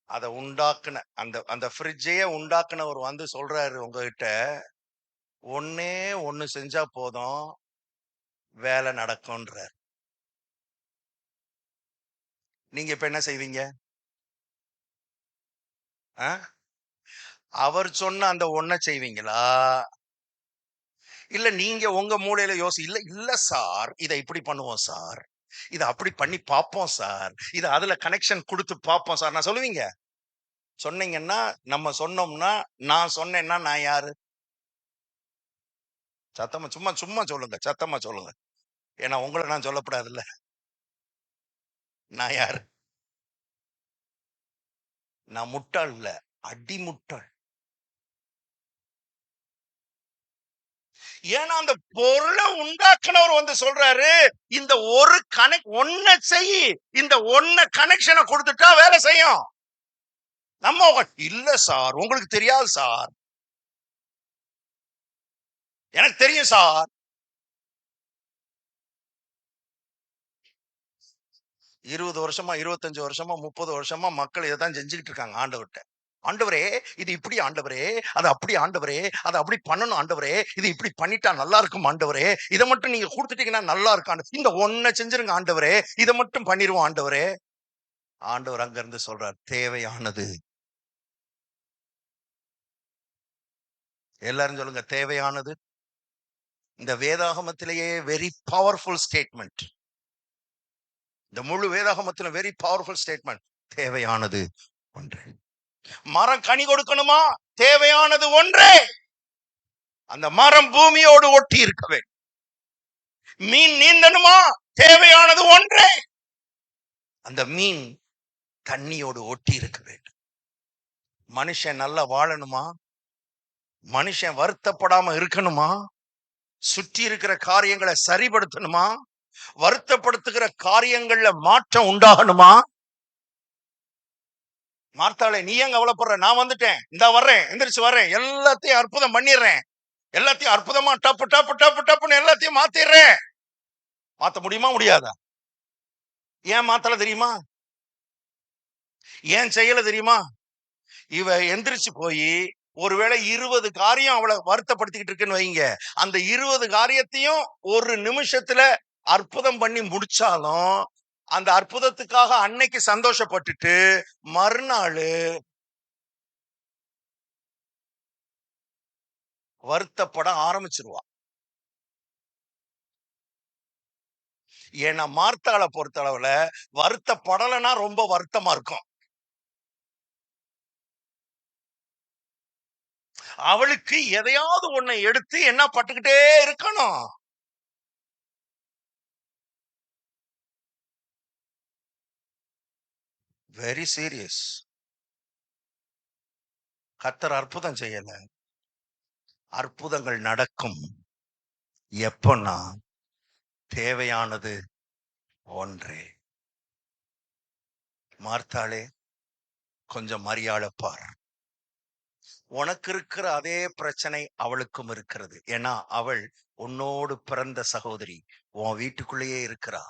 அதை உண்டாக்குன அந்த அந்த ஃப்ரிட்ஜையே உண்டாக்குனவர் வந்து சொல்றாரு உங்ககிட்ட, ஒன்னே ஒண்ணு செஞ்சா போதும், வேலை நடக்கும்ன்றார். நீங்க இப்ப என்ன செய்வீங்க? அவர் சொன்ன அந்த ஒன்ன செய்வீங்களா, இல்ல நீங்க உங்க மூளையில இல்ல இல்ல சார், இதை இப்படி பண்ணுவோம் சார், இதை அப்படி பண்ணி பார்ப்போம் சார், இதை அதுல கனெக்ஷன் கொடுத்து பார்ப்போம் சார் நான் சொல்லுவீங்க? சொன்னீங்கன்னா, நம்ம சொன்னோம்னா, நான் சொன்னேன்னா நான் யாரு? சத்தமா சும்மா சும்மா சொல்லுங்க, சத்தமா சொல்லுங்க. ஏன்னா உங்களை நான் சொல்லப்படாதுல்ல. நான் யாரு? நான் முட்டாள் இல்ல, அடிமுட்டாள். ஏன்னா அந்த பொருளை உண்டாக்குனவர் வந்து சொல்றாரு, இந்த ஒரு ஒன்ன செய், இந்த ஒன்ன கனெக்ஷனை கொடுத்துட்டா வேலை செய்யும். நம்ம இல்ல சார், உங்களுக்கு தெரியாது சார், எனக்கு தெரியும் சார். 20 வருஷமா, 25 வருஷமா, 30 வருஷமா மக்கள் இதைத்தான் செஞ்சுக்கிட்டு இருக்காங்க ஆண்டவர்கிட்ட. ஆண்டவரே இது இப்படி, ஆண்டவரே அது அப்படி, ஆண்டவரே அதை அப்படி பண்ணணும், ஆண்டவரே இது இப்படி பண்ணிட்டா நல்லா இருக்கும், ஆண்டவரே இதை மட்டும் நீங்க கொடுத்துட்டீங்கன்னா நல்லா இருக்கும், இந்த ஒன்ன செஞ்சிருங்க ஆண்டவரே, இதை மட்டும் பண்ணிடுவோம் ஆண்டவரே. ஆண்டவர் அங்க இருந்து சொல்றார், தேவையானது. எல்லாரும் சொல்லுங்க, தேவையானது. இந்த வேதாகமத்திலேயே வெரி பவர்ஃபுல் ஸ்டேட்மெண்ட். இந்த முழு வேதாகமத்தில வெரி பவர்ஃபுல் ஸ்டேட்மெண்ட். தேவையானது ஒன்று. மரம் கனி கொடுக்கணுமா? தேவையானது ஒன்றே. அந்த மரம் பூமியோடு ஒட்டி இருக்க வேண்டும். மீன் நீந்தணுமா? தேவையானது ஒன்றே. அந்த மீன் தண்ணியோடு ஒட்டி இருக்க வேண்டும். மனுஷன் நல்லா வாழணுமா? மனுஷன் வருத்தப்படாம இருக்கணுமா? சுற்றி இருக்கிற காரியங்களை சரிபடுத்தணுமா? வருத்தப்படுத்துகிற காரியங்கள்ல மாற்றம் உண்டாகணுமா? மார்த்தாளே நீ ஏன் கவலைப்படுற? நான் வந்துட்டேன், இந்த வர்றேன், எந்திரிச்சு வர்றேன், எல்லாத்தையும் அற்புதம் பண்ணிடுறேன், எல்லாத்தையும் அற்புதமா டப்பு டப்பு டப்பு டப்புன்னு எல்லாத்தையும் மாத்திடுறேன். மாத்த முடியுமா? முடியாதா? ஏன் மாத்தல தெரியுமா? ஏன் செய்யல தெரியுமா? இவ எந்திரிச்சு போய் ஒருவேளை 20 காரியம் அவளை வருத்தப்படுத்திக்கிட்டு இருக்குன்னு வைங்க, அந்த 20 காரியத்தையும் ஒரு நிமிஷத்துல அற்புதம் பண்ணி முடிச்சாலும் அந்த அற்புதத்துக்காக அன்னைக்கு சந்தோஷப்பட்டுட்டு மறுநாள் வருத்தப்பட ஆரம்பிச்சிருவா. ஏன்னா மார்த்தாளை பொறுத்த அளவுல வருத்தப்படலைன்னா ரொம்ப வருத்தமா இருக்கும். அவளுக்கு எதையாவது ஒண்ணை எடுத்து என்ன பட்டுக்கிட்டே இருக்கணும். Very serious. கர்த்தர் அற்புதம் செய்யல, அற்புதங்கள் நடக்கும் எப்பன்னா தேவையானது ஒன்றே. மார்த்தாளே கொஞ்சம் மரியாதை பார். உனக்கு இருக்கிற அதே பிரச்சனை அவளுக்கும் இருக்கிறது. ஏன்னா அவள் உன்னோடு பிறந்த சகோதரி, உன் வீட்டுக்குள்ளேயே இருக்கிறா.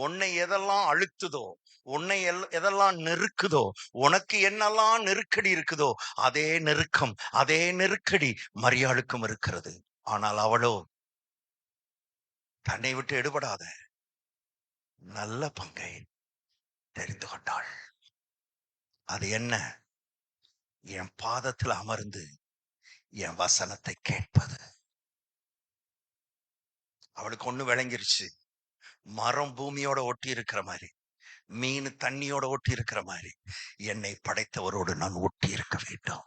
உன்னை எதெல்லாம் அழுத்துதோ, உன்னை எதெல்லாம் நெருக்குதோ, உனக்கு என்னெல்லாம் நெருக்கடி இருக்குதோ, அதே நெருக்கம் அதே நெருக்கடி மரியாளுக்கும் இருக்கிறது. ஆனால் அவளோ தன்னை விட்டு எடுபடாத நல்ல பங்கை தெரிந்து கொண்டாள். அது என்ன? என் பாதத்தில் அமர்ந்து என் வசனத்தை கேட்பது. அவளுக்கு ஒண்ணு விளங்கிருச்சு, மரம் பூமியோட ஒட்டி இருக்கிற மாதிரி, மீன் தண்ணியோட ஒட்டி இருக்கிற மாதிரி என்னை படைத்தவரோடு நான் ஒட்டி இருக்க வேண்டும்.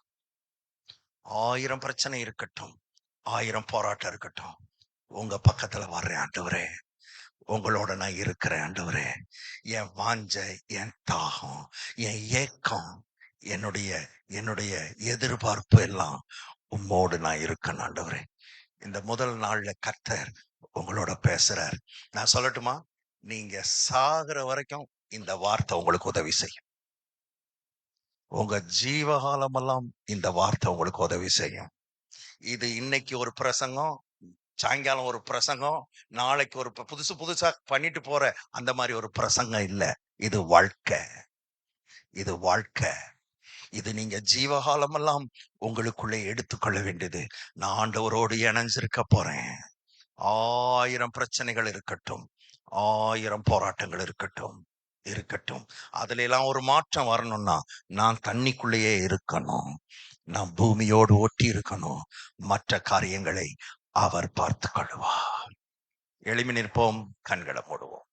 1000 பிரச்சனை இருக்கட்டும், 1000 போராட்டம் இருக்கட்டும், உங்க பக்கத்துல வர்றேன் ஆண்டவரே, உங்களோட நான் இருக்கிறேன் ஆண்டவரே. என் வாஞ்சை, என் தாகம், என் ஏக்கம், என்னுடைய என்னுடைய எதிர்பார்ப்பு எல்லாம் உம்மோடு நான் இருக்கேன் ஆண்டவரே. இந்த முதல் நாள்ல கர்த்தர் உங்களோட பேசுறார். நான் சொல்லட்டுமா? நீங்க சாகுற வரைக்கும் இந்த வார்த்தை உங்களுக்கு உதவி செய்யும். உங்க ஜீவகாலமெல்லாம் இந்த வார்த்தை உங்களுக்கு உதவி செய்யும். இது இன்னைக்கு ஒரு பிரசங்கம், சாயங்காலம் ஒரு பிரசங்கம், நாளைக்கு ஒரு புதுசா பண்ணிட்டு போற அந்த மாதிரி ஒரு பிரசங்கம் இல்ல. இது வாழ்க்கை, இது வாழ்க்கை. இது நீங்க ஜீவகாலமெல்லாம் உங்களுக்குள்ளே எடுத்துக்கொள்ள வேண்டியது. நான் ஆண்டவரோடு இணைஞ்சிருக்க போறேன். 1000 பிரச்சனைகள் இருக்கட்டும், 1000 போராட்டங்கள் இருக்கட்டும். அதுல எல்லாம் ஒரு மாற்றம் வரணும்னா நான் தண்ணிக்குள்ளேயே இருக்கணும், நான் பூமியோடு ஒட்டி இருக்கணும். மற்ற காரியங்களை அவர் பார்த்து கொள்வார். எழுமி நிற்போம், கண்களை மூடுவோம்.